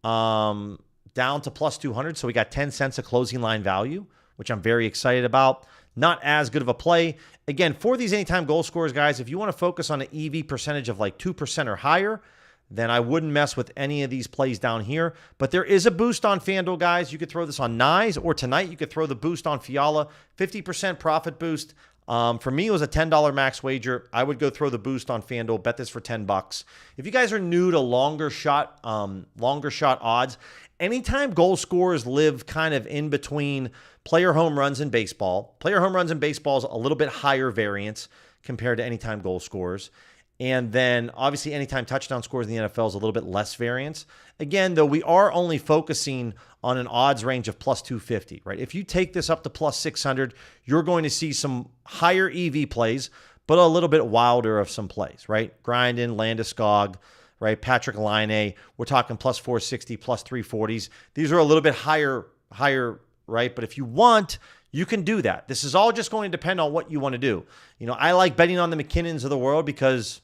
down to plus 200. So we got 10 cents of closing line value, which I'm very excited about. Not as good of a play. Again, for these anytime goal scorers, guys, if you want to focus on an EV percentage of like 2% or higher, then I wouldn't mess with any of these plays down here. But there is a boost on FanDuel, guys. You could throw this on Nyes, or tonight you could throw the boost on Fiala. 50% profit boost. For me, it was a $10 max wager. I would go throw the boost on FanDuel. Bet this for $10. If you guys are new to longer shot odds, anytime goal scorers live kind of in between player home runs in baseball. Player home runs in baseball is a little bit higher variance compared to anytime goal scorers. And then obviously anytime touchdown scores in the NFL is a little bit less variance. Again, though, we are only focusing on an odds range of plus 250, right? If you take this up to plus 600, you're going to see some higher EV plays, but a little bit wilder of some plays, right? Grindin, Landeskog, right? Patrick Laine, we're talking plus 460, plus 340s. These are a little bit higher, right? But if you want, you can do that. This is all just going to depend on what you want to do. You know, I like betting on the McKinnons of the world because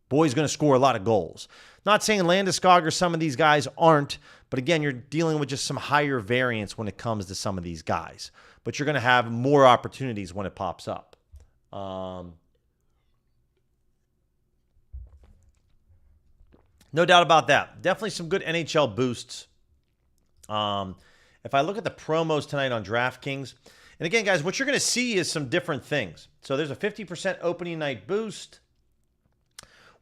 boy's going to score a lot of goals. Not saying Landeskog or some of these guys aren't, but again, you're dealing with just some higher variance when it comes to some of these guys. But you're going to have more opportunities when it pops up. No doubt about that. Definitely some good NHL boosts. If I look at the promos tonight on DraftKings, and again, guys, what you're going to see is some different things. So there's a 50% opening night boost.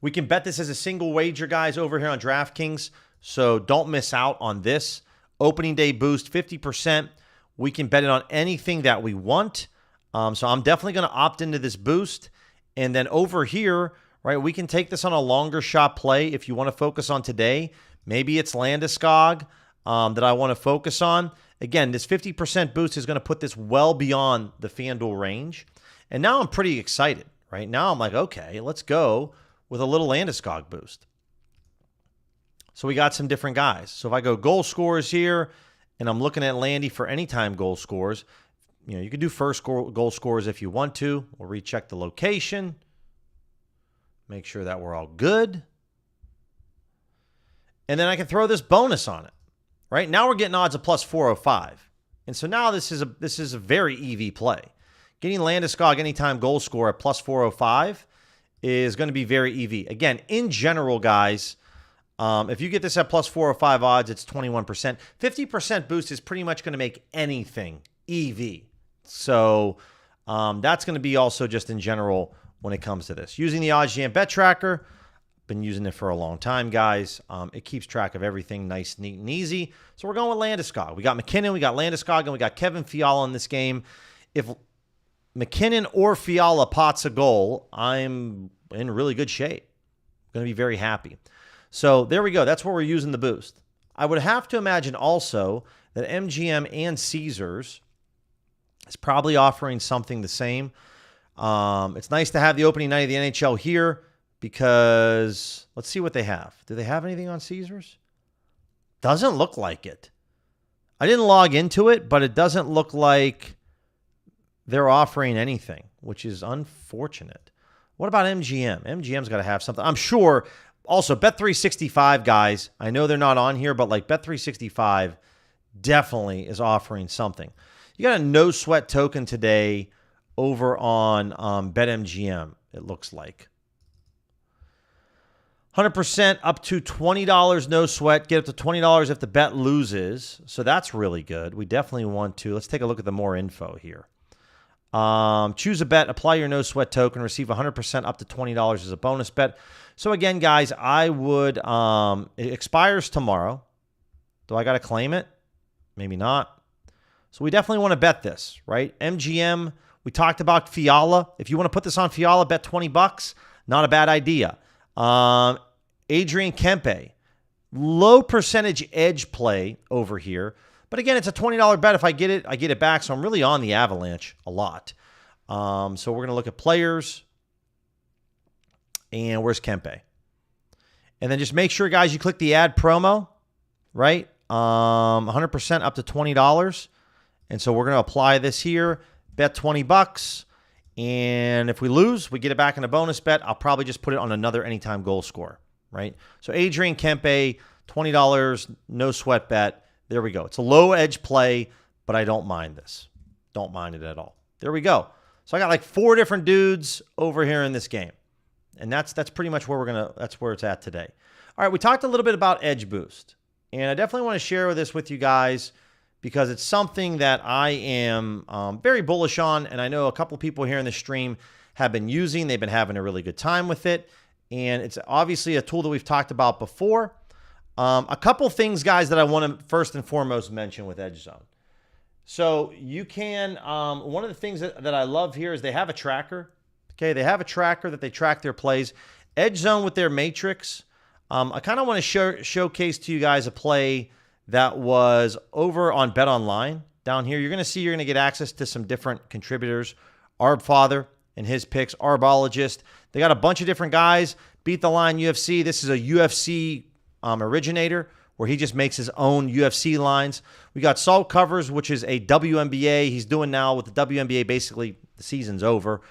We can bet this as a single wager, guys, over here on DraftKings. So don't miss out on this. Opening day boost, 50%. We can bet it on anything that we want. So I'm definitely going to opt into this boost. And then over here, right, we can take this on a longer shot play if you want to focus on today. Maybe it's Landeskog that I want to focus on. Again, this 50% boost is going to put this well beyond the FanDuel range. And now I'm pretty excited, right? Now I'm like, okay, let's go with a little Landeskog boost. So we got some different guys. So if I go goal scorers here, and I'm looking at Landy for anytime goal scores, you could do first goal scorers if you want to. We'll recheck the location. Make sure that we're all good. And then I can throw this bonus on it, right? Now we're getting odds of plus 405. And so now this is a very EV play. Getting Landeskog anytime goal score at plus 405 is going to be very EV. Again, in general, guys, if you get this at plus 405 odds, it's 21%. 50% boost is pretty much going to make anything EV. So that's going to be also just in general when it comes to this. Using the OddsJam Bet Tracker, been using it for a long time, guys. It keeps track of everything nice, neat, and easy. So we're going with Landeskog. We got McKinnon, we got Landeskog, and we got Kevin Fiala in this game. If McKinnon or Fiala pots a goal, I'm in really good shape. Going to be very happy. So there we go. That's where we're using the boost. I would have to imagine also that MGM and Caesars is probably offering something the same. It's nice to have the opening night of the NHL here because let's see what they have. Do they have anything on Caesars? Doesn't look like it. I didn't log into it, but it doesn't look like they're offering anything, which is unfortunate. What about MGM? MGM's got to have something. I'm sure. Also, Bet365, guys, I know they're not on here, but like Bet365 definitely is offering something. You got a no sweat token today over on BetMGM, it looks like. 100% up to $20 no sweat. Get up to $20 if the bet loses. So that's really good. We definitely want to. Let's take a look at the more info here. Choose a bet, apply your no sweat token, receive 100% up to $20 as a bonus bet. So again, guys, I would, it expires tomorrow. Do I got to claim it? Maybe not. So we definitely want to bet this, right? MGM, we talked about Fiala. If you want to put this on Fiala, bet $20. Not a bad idea. Adrian Kempe, low percentage edge play over here. But again, it's a $20 bet. If I get it back. So I'm really on the Avalanche a lot. So we're going to look at players. And where's Kempe? And then just make sure, guys, you click the add promo, right? 100% up to $20. And so we're going to apply this here. Bet $20. And if we lose, we get it back in a bonus bet. I'll probably just put it on another anytime goal score, right? So Adrian Kempe, $20, no sweat bet. There we go. It's a low edge play, but I don't mind this. Don't mind it at all. There we go. So I got like 4 different dudes over here in this game. And that's pretty much where that's where it's at today. All right, we talked a little bit about edge boost. And I definitely want to share this with you guys because it's something that I am very bullish on. And I know a couple people here in the stream have been using. They've been having a really good time with it. And it's obviously a tool that we've talked about before. A couple things, guys, that I want to first and foremost mention with Edge Zone. So you can, one of the things that I love here is they have a tracker. Okay, they have a tracker that they track their plays. Edge Zone with their matrix. I kind of want to showcase to you guys a play that was over on Bet Online down here. You're going to get access to some different contributors. Arbfather and his picks, Arbologist. They got a bunch of different guys. Beat the Line UFC. This is a UFC originator where he just makes his own UFC lines. We got Salt Covers, which is a WNBA. He's doing now with the WNBA. Basically, the season's over.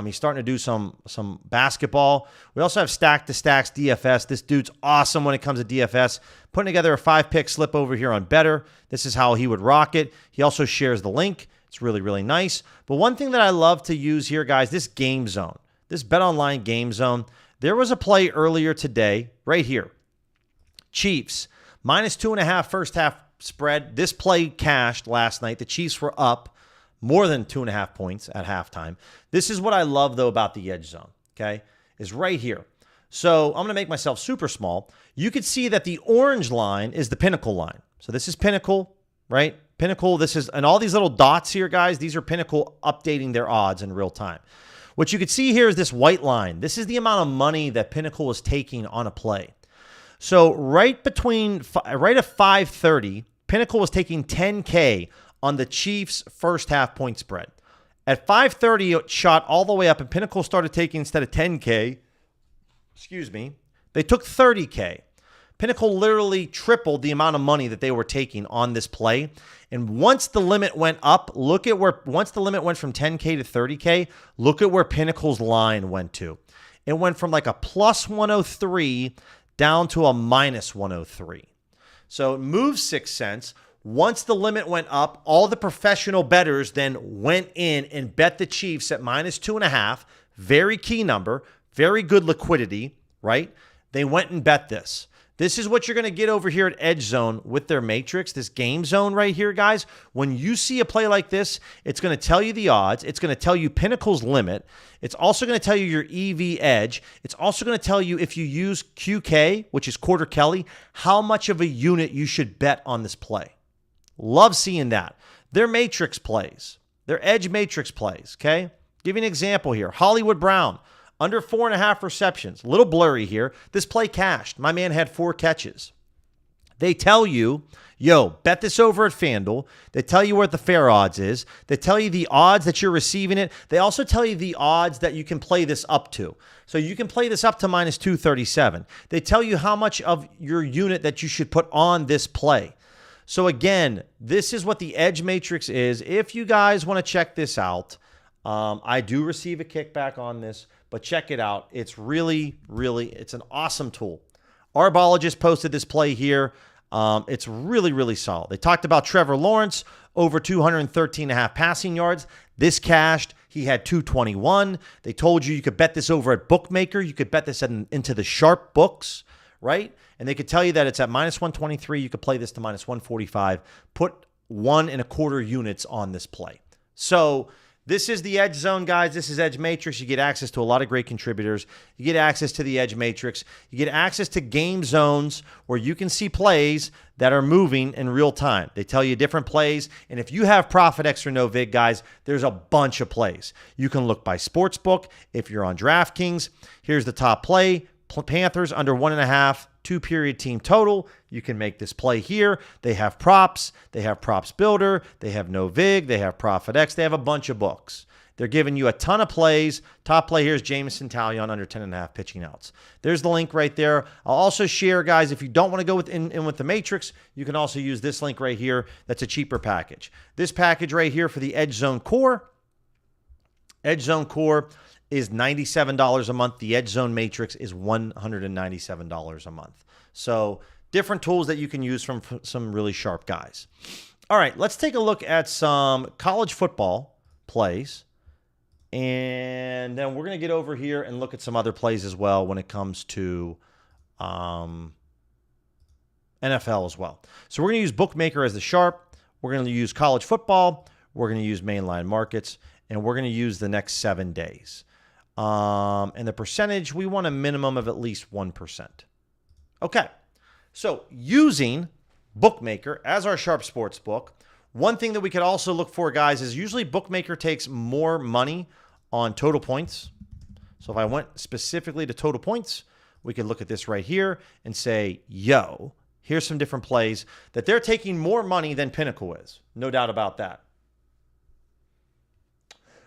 He's starting to do some basketball. We also have Stack to Stacks DFS. This dude's awesome when it comes to DFS. Putting together a 5-pick slip over here on Better. This is how he would rock it. He also shares the link. It's really, really nice. But one thing that I love to use here, guys, this game zone, this Bet Online game zone. There was a play earlier today, right here. Chiefs, -2.5 first half spread. This play cashed last night. The Chiefs were up more than 2.5 points at halftime. This is what I love, though, about the edge zone, okay, is right here. So I'm going to make myself super small. You could see that the orange line is the Pinnacle line. So this is Pinnacle, right? Pinnacle, this is, and all these little dots here, guys, these are Pinnacle updating their odds in real time. What you could see here is this white line. This is the amount of money that Pinnacle is taking on a play. So right at 5:30, Pinnacle was taking $10K on the Chiefs' first half point spread. At 5:30, it shot all the way up, and Pinnacle started taking, instead of 10K, they took 30K. Pinnacle literally tripled the amount of money that they were taking on this play. And once the limit went up, once the limit went from 10K to 30K, look at where Pinnacle's line went to. It went from like a plus 103 down to a minus 103. So it moved 6 cents. Once the limit went up, all the professional bettors then went in and bet the Chiefs at minus 2.5. Very key number, very good liquidity, right? They went and bet this. This is what you're going to get over here at Edge Zone with their matrix, this game zone right here, guys. When you see a play like this, it's going to tell you the odds. It's going to tell you Pinnacle's limit. It's also going to tell you your EV edge. It's also going to tell you, if you use QK, which is quarter Kelly, how much of a unit you should bet on this play. Love seeing that. Their matrix plays, their edge matrix plays, okay? Give you an example here. Hollywood Brown. Under 4.5 receptions. A little blurry here. This play cashed. My man had 4 catches. They tell you, yo, bet this over at FanDuel. They tell you what the fair odds is. They tell you the odds that you're receiving it. They also tell you the odds that you can play this up to. So you can play this up to minus 237. They tell you how much of your unit that you should put on this play. So again, this is what the edge matrix is. If you guys want to check this out, I do receive a kickback on this. But check it out. It's really, it's an awesome tool. Arbologist posted this play here. It's really, really solid. They talked about Trevor Lawrence, over 213.5 passing yards. This cashed. He had 221. They told you could bet this over at Bookmaker. You could bet this into the sharp books, right? And they could tell you that it's at minus 123. You could play this to minus 145. Put 1.25 units on this play. So this is the Edge Zone, guys. This is Edge Matrix. You get access to a lot of great contributors. You get access to the Edge Matrix. You get access to game zones where you can see plays that are moving in real time. They tell you different plays. And if you have Profit X or No Vig, guys, there's a bunch of plays. You can look by Sportsbook. If you're on DraftKings, here's the top play. Panthers under 1.5, 2-period team total. You can make this play here. They have props. They have Props Builder. They have No Vig. They have Profit X. They have a bunch of books. They're giving you a ton of plays. Top play here is Jamison Talion under 10.5 pitching outs. There's the link right there. I'll also share, guys, if you don't want to go in with the Matrix, you can also use this link right here. That's a cheaper package. This package right here for the Edge Zone Core. Edge Zone Core is $97 a month. The Edge Zone Matrix is $197 a month. So different tools that you can use from some really sharp guys. All right, let's take a look at some college football plays. And then we're going to get over here and look at some other plays as well when it comes to NFL as well. So we're going to use Bookmaker as the sharp. We're going to use college football. We're going to use mainline markets. And we're going to use the next 7 days. And the percentage, we want a minimum of at least 1%. Okay, so using Bookmaker as our sharp sports book, one thing that we could also look for, guys, is usually Bookmaker takes more money on total points. So if I went specifically to total points, we could look at this right here and say, yo, here's some different plays that they're taking more money than Pinnacle is. No doubt about that.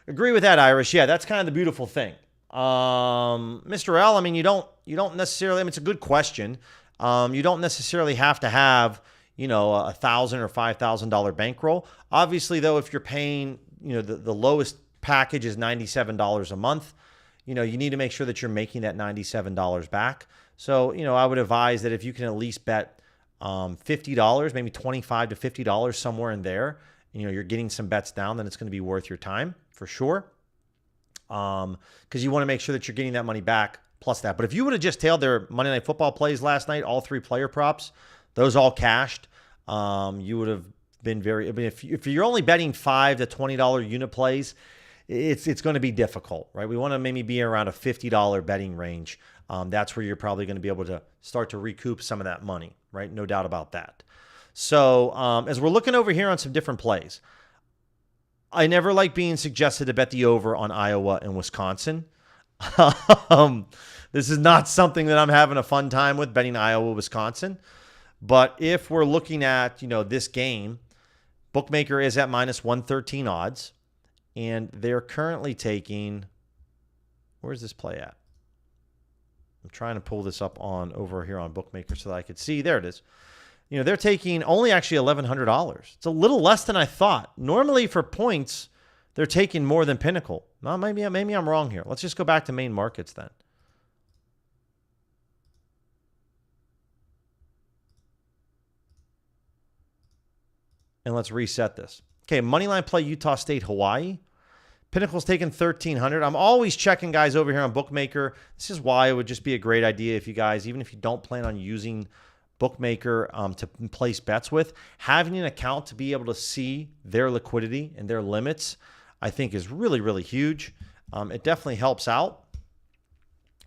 Agree with that, Irish. Yeah, that's kind of the beautiful thing. Mr. L, I mean, you don't necessarily, I mean, it's a good question. You don't necessarily have to have, you know, $1,000 or $5,000 bankroll. Obviously, though, if you're paying, you know, the lowest package is $97 a month, you know, you need to make sure that you're making that $97 back. So, you know, I would advise that if you can at least bet $50, maybe $25 to $50 somewhere in there, you know, you're getting some bets down, then it's going to be worth your time for sure. Because you want to make sure that you're getting that money back plus that. But if you would have just tailed their Monday Night Football plays last night, all 3 player props, those all cashed, you would have been very, I mean, if you're only betting $5 to $20 unit plays, it's going to be difficult, right? We want to maybe be around a $50 betting range. That's where you're probably going to be able to start to recoup some of that money, right? No doubt about that. So as we're looking over here on some different plays, I never like being suggested to bet the over on Iowa and Wisconsin. This is not something that I'm having a fun time with, betting Iowa, Wisconsin. But if we're looking at, you know, this game, Bookmaker is at minus 113 odds. And they're currently taking, where's this play at? I'm trying to pull this up on over here on Bookmaker so that I could see. There it is. They're taking only actually $1,100. It's a little less than I thought. Normally for points, they're taking more than Pinnacle. Well, maybe I'm wrong here. Let's just go back to main markets then. And let's reset this. Okay, moneyline play Utah State, Hawaii. Pinnacle's taking 1,300. I'm always checking guys over here on Bookmaker. This is why it would just be a great idea if you guys, even if you don't plan on using Bookmaker to place bets with, having an account to be able to see their liquidity and their limits, I think is really, really huge. It definitely helps out.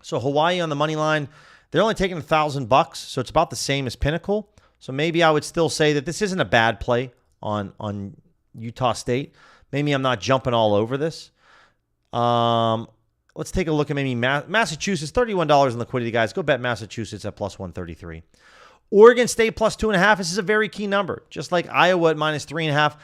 So Hawaii on the money line, they're only taking $1,000, so it's about the same as Pinnacle. So maybe I would still say that this isn't a bad play on Utah State. Maybe I'm not jumping all over this. Let's take a look at maybe Massachusetts, $31 in liquidity, guys. Go bet Massachusetts at plus 133. Oregon State plus 2.5. This is a very key number, just like Iowa at minus 3.5.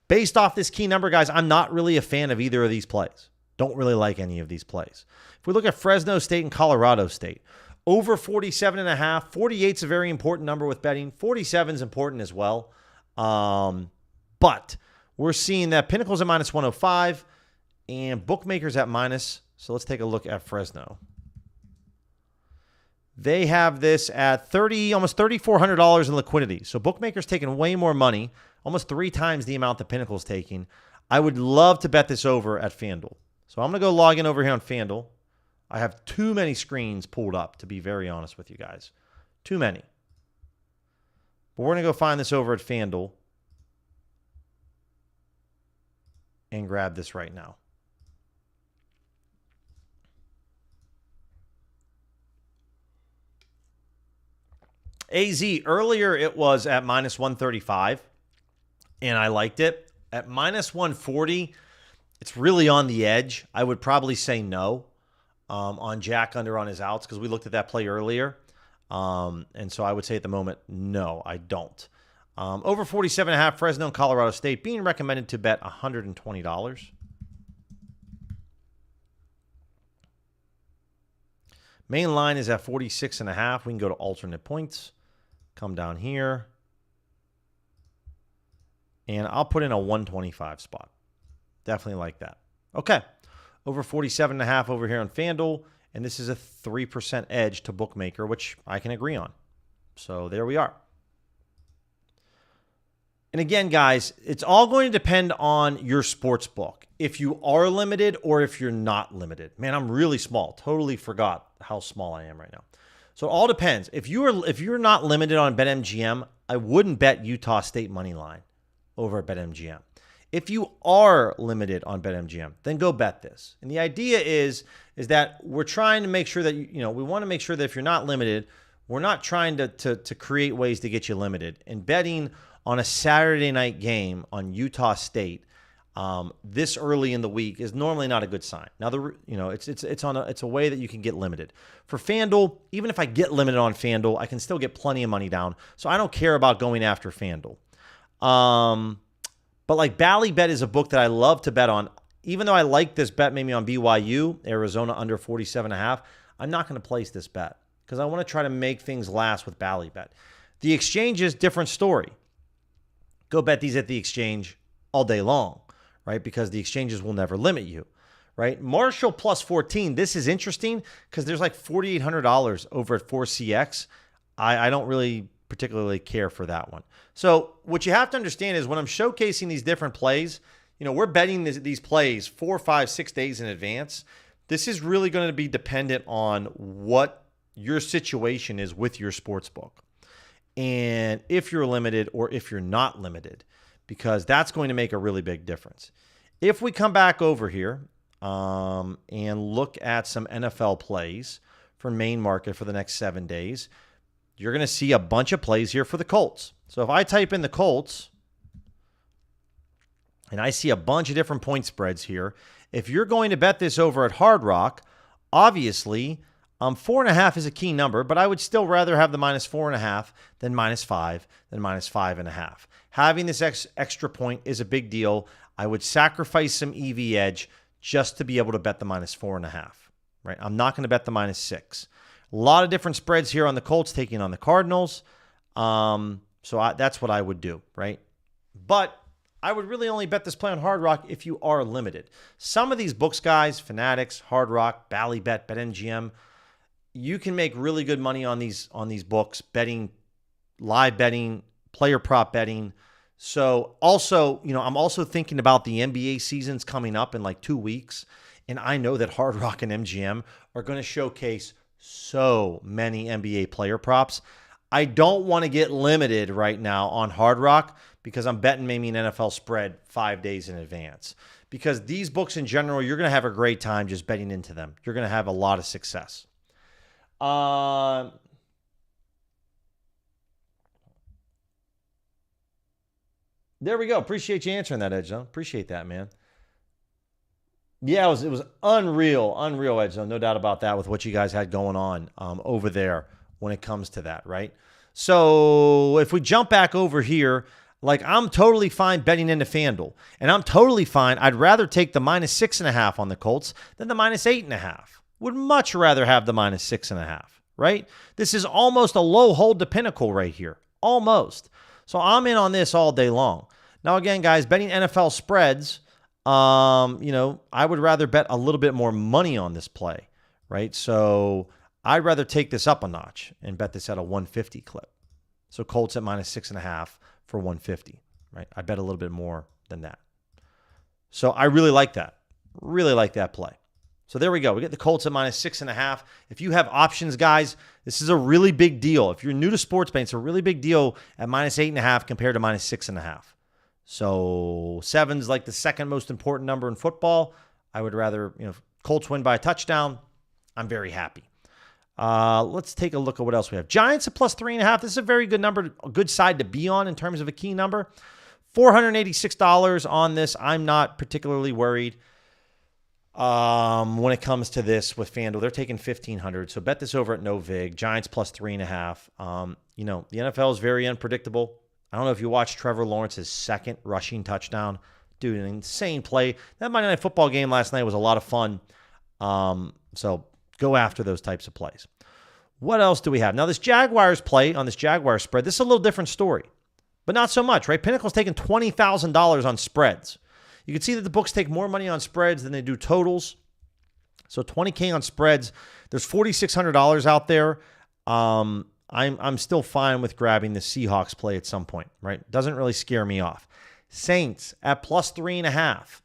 Based off this key number, guys, I'm not really a fan of either of these plays. Don't really like any of these plays. If we look at Fresno State and Colorado State, over 47.5. 48 is a very important number with betting. 47 is important as well. But we're seeing that Pinnacle's at minus 105 and Bookmakers at minus. So let's take a look at Fresno. They have this at almost $3,400 in liquidity. So Bookmakers taking way more money, almost 3 times the amount that Pinnacle's taking. I would love to bet this over at FanDuel. So I'm going to go log in over here on FanDuel. I have too many screens pulled up, to be very honest with you guys. Too many. But we're going to go find this over at FanDuel and grab this right now. AZ, earlier it was at minus 135, and I liked it. At minus 140, it's really on the edge. I would probably say no on Jack under on his outs because we looked at that play earlier. And so I would say at the moment, no, I don't. Over 47.5, Fresno and Colorado State being recommended to bet $120. Main line is at 46.5. We can go to alternate points. Come down here. And I'll put in a 125 spot. Definitely like that. Okay. Over 47.5 over here on FanDuel. And this is a 3% edge to Bookmaker, which I can agree on. So there we are. And again, guys, it's all going to depend on your sports book. If you are limited or if you're not limited. Man, I'm really small. Totally forgot how small I am right now. So it all depends. If you're not limited on BetMGM, I wouldn't bet Utah State money line over at BetMGM. If you are limited on BetMGM, then go bet this. And the idea is that we're trying to make sure that we want to make sure that if you're not limited, we're not trying to create ways to get you limited. And betting on a Saturday night game on Utah State this early in the week is normally not a good sign. Now it's a way that you can get limited. For FanDuel, even if I get limited on FanDuel, I can still get plenty of money down. So I don't care about going after FanDuel. But like Ballybet is a book that I love to bet on. Even though I like this bet maybe on BYU, Arizona under 47.5, I'm not going to place this bet because I want to try to make things last with Ballybet. The exchange is different story. Go bet these at the exchange all day long, right? Because the exchanges will never limit you, right? Marshall plus 14. This is interesting because there's like $4,800 over at 4CX. I don't really particularly care for that one. So what you have to understand is when I'm showcasing these different plays, we're betting these plays 4, 5, 6 days in advance. This is really going to be dependent on what your situation is with your sports book. And if you're limited or if you're not limited, because that's going to make a really big difference. If we come back over here and look at some NFL plays for main market for the next 7 days, you're going to see a bunch of plays here for the Colts. So if I type in the Colts and I see a bunch of different point spreads here, if you're going to bet this over at Hard Rock, obviously 4.5 is a key number, but I would still rather have the minus 4.5 than minus 5 than minus 5.5. Having this extra point is a big deal. I would sacrifice some EV edge just to be able to bet the -4.5, right? I'm not going to bet the -6. A lot of different spreads here on the Colts taking on the Cardinals. That's what I would do, right? But I would really only bet this play on Hard Rock if you are limited. Some of these books, guys, Fanatics, Hard Rock, Ballybet, BetMGM, you can make really good money on these books, betting, live betting, player prop betting. So also, I'm also thinking about the NBA seasons coming up in like 2 weeks. And I know that Hard Rock and MGM are going to showcase so many NBA player props. I don't want to get limited right now on Hard Rock because I'm betting maybe an NFL spread 5 days in advance. Because these books in general, you're going to have a great time just betting into them. You're going to have a lot of success. There we go. Appreciate you answering that, Edge Zone. Appreciate that, man. Yeah, it was unreal, Edge Zone. No doubt about that with what you guys had going on over there when it comes to that, right? So if we jump back over here, like I'm totally fine betting into FanDuel. And I'm totally fine. I'd rather take the -6.5 on the Colts than the -8.5. Would much rather have the -6.5, right? This is almost a low hold to Pinnacle right here. Almost. So I'm in on this all day long. Now, again, guys, betting NFL spreads, I would rather bet a little bit more money on this play, right? So I'd rather take this up a notch and bet this at a 150 clip. So Colts at -6.5 for 150, right? I bet a little bit more than that. So I really like that. Really like that play. So there we go. We get the Colts at -6.5. If you have options, guys, this is a really big deal. If you're new to sports betting, it's a really big deal at -8.5 compared to -6.5. So 7's like the second most important number in football. I would rather, if Colts win by a touchdown, I'm very happy. Let's take a look at what else we have. Giants at +3.5. This is a very good number, a good side to be on in terms of a key number. $486 on this. I'm not particularly worried when it comes to this with FanDuel. They're taking $1,500. So bet this over at no vig. Giants +3.5. The NFL is very unpredictable. I don't know if you watched Trevor Lawrence's second rushing touchdown. Dude, an insane play. That Monday Night Football game last night was a lot of fun. So go after those types of plays. What else do we have? Now, this Jaguars play on this Jaguars spread, this is a little different story, but not so much, right? Pinnacle's taking $20,000 on spreads. You can see that the books take more money on spreads than they do totals. So $20K on spreads. There's $4,600 out there. I'm still fine with grabbing the Seahawks play at some point, right? Doesn't really scare me off. Saints at +3.5.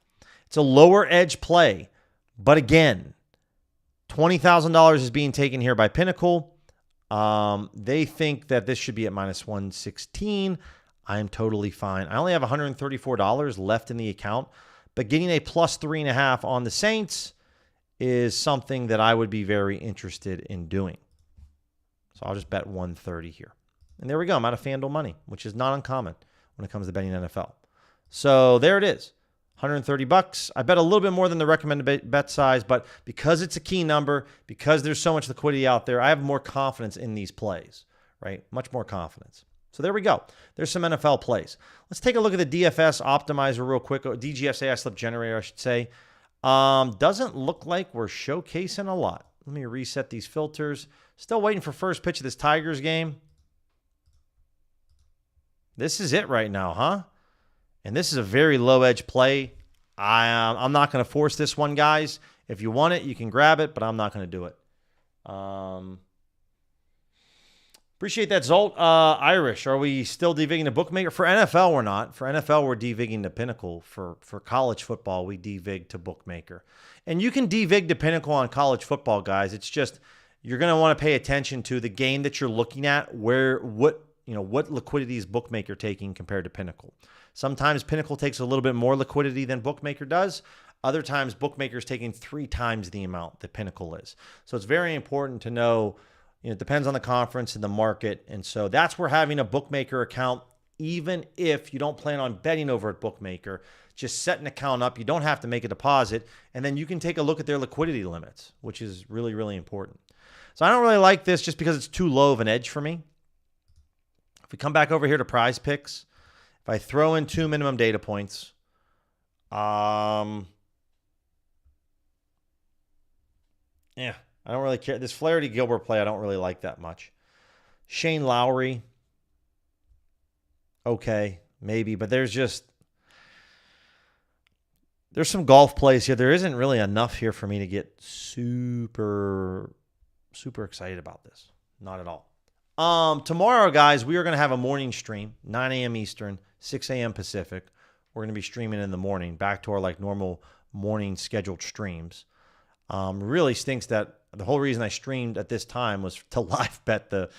It's a lower edge play, but again, $20,000 is being taken here by Pinnacle. They think that this should be at -116. I am totally fine. I only have $134 left in the account, but getting a +3.5 on the Saints is something that I would be very interested in doing. So I'll just bet 130 here. And there we go. I'm out of FanDuel money, which is not uncommon when it comes to betting NFL. So there it is. $130. I bet a little bit more than the recommended bet size, but because it's a key number, because there's so much liquidity out there, I have more confidence in these plays, right? Much more confidence. So there we go. There's some NFL plays. Let's take a look at the DFS optimizer real quick. DGF's AI slip generator, I should say. Doesn't look like we're showcasing a lot. Let me reset these filters. Still waiting for first pitch of this Tigers game. This is it right now, huh? And this is a very low edge play. I'm not going to force this one, guys. If you want it, you can grab it, but I'm not going to do it. Appreciate that, Zolt. Irish, are we still devigging the bookmaker? For NFL, we're not. For NFL, we're devigging the Pinnacle. For college football, we devig to bookmaker. And you can devig to Pinnacle on college football, guys. It's just you're going to want to pay attention to the game that you're looking at, what liquidity is bookmaker taking compared to Pinnacle. Sometimes Pinnacle takes a little bit more liquidity than bookmaker does. Other times, bookmaker is taking 3 times the amount that Pinnacle is. So it's very important to know. It depends on the conference and the market. And so that's where having a bookmaker account, even if you don't plan on betting over at bookmaker, just set an account up. You don't have to make a deposit. And then you can take a look at their liquidity limits, which is really, really important. So I don't really like this just because it's too low of an edge for me. If we come back over here to PrizePicks, if I throw in 2 minimum data points, Yeah, I don't really care. This Flaherty Gilbert play, I don't really like that much. Shane Lowry, okay, maybe, but there's some golf plays here. There isn't really enough here for me to get super excited about this. Not at all. Tomorrow, guys, we are going to have a morning stream, 9 a.m. Eastern, 6 a.m. Pacific. We're going to be streaming in the morning, back to our like normal morning scheduled streams. Really stinks that the whole reason I streamed at this time was to live bet the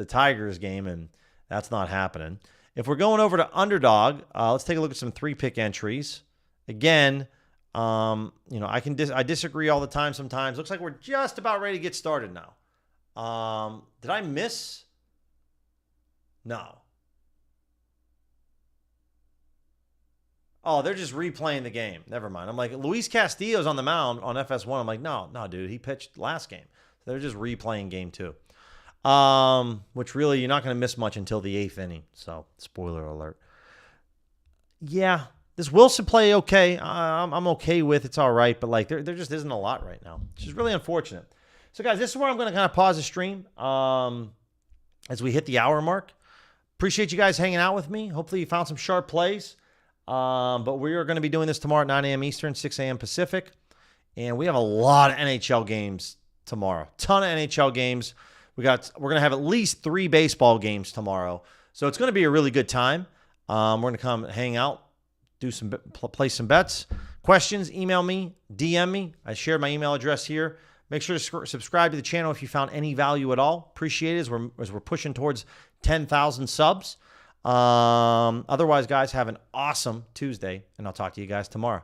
Tigers game, and that's not happening. If we're going over to Underdog, let's take a look at some 3-pick entries. Again, I disagree all the time sometimes. Looks like we're just about ready to get started now. Did I miss? No. Oh, they're just replaying the game. Never mind. I'm like, Luis Castillo's on the mound on FS1. I'm like, no, dude. He pitched last game. So they're just replaying game 2. Which really, you're not going to miss much until the 8th inning. So, spoiler alert. Yeah. This Wilson play, okay. I'm okay with. It's all right. But, like, there just isn't a lot right now, which is really unfortunate. So, guys, this is where I'm going to kind of pause the stream as we hit the hour mark. Appreciate you guys hanging out with me. Hopefully you found some sharp plays. But we are going to be doing this tomorrow at 9 a.m. Eastern, 6 a.m. Pacific. And we have a lot of NHL games tomorrow. Ton of NHL games. We're going to have at least 3 baseball games tomorrow. So it's going to be a really good time. We're going to come hang out, play some bets. Questions, email me, DM me. I shared my email address here. Make sure to subscribe to the channel if you found any value at all. Appreciate it as we're pushing towards 10,000 subs. Otherwise, guys, have an awesome Tuesday, and I'll talk to you guys tomorrow.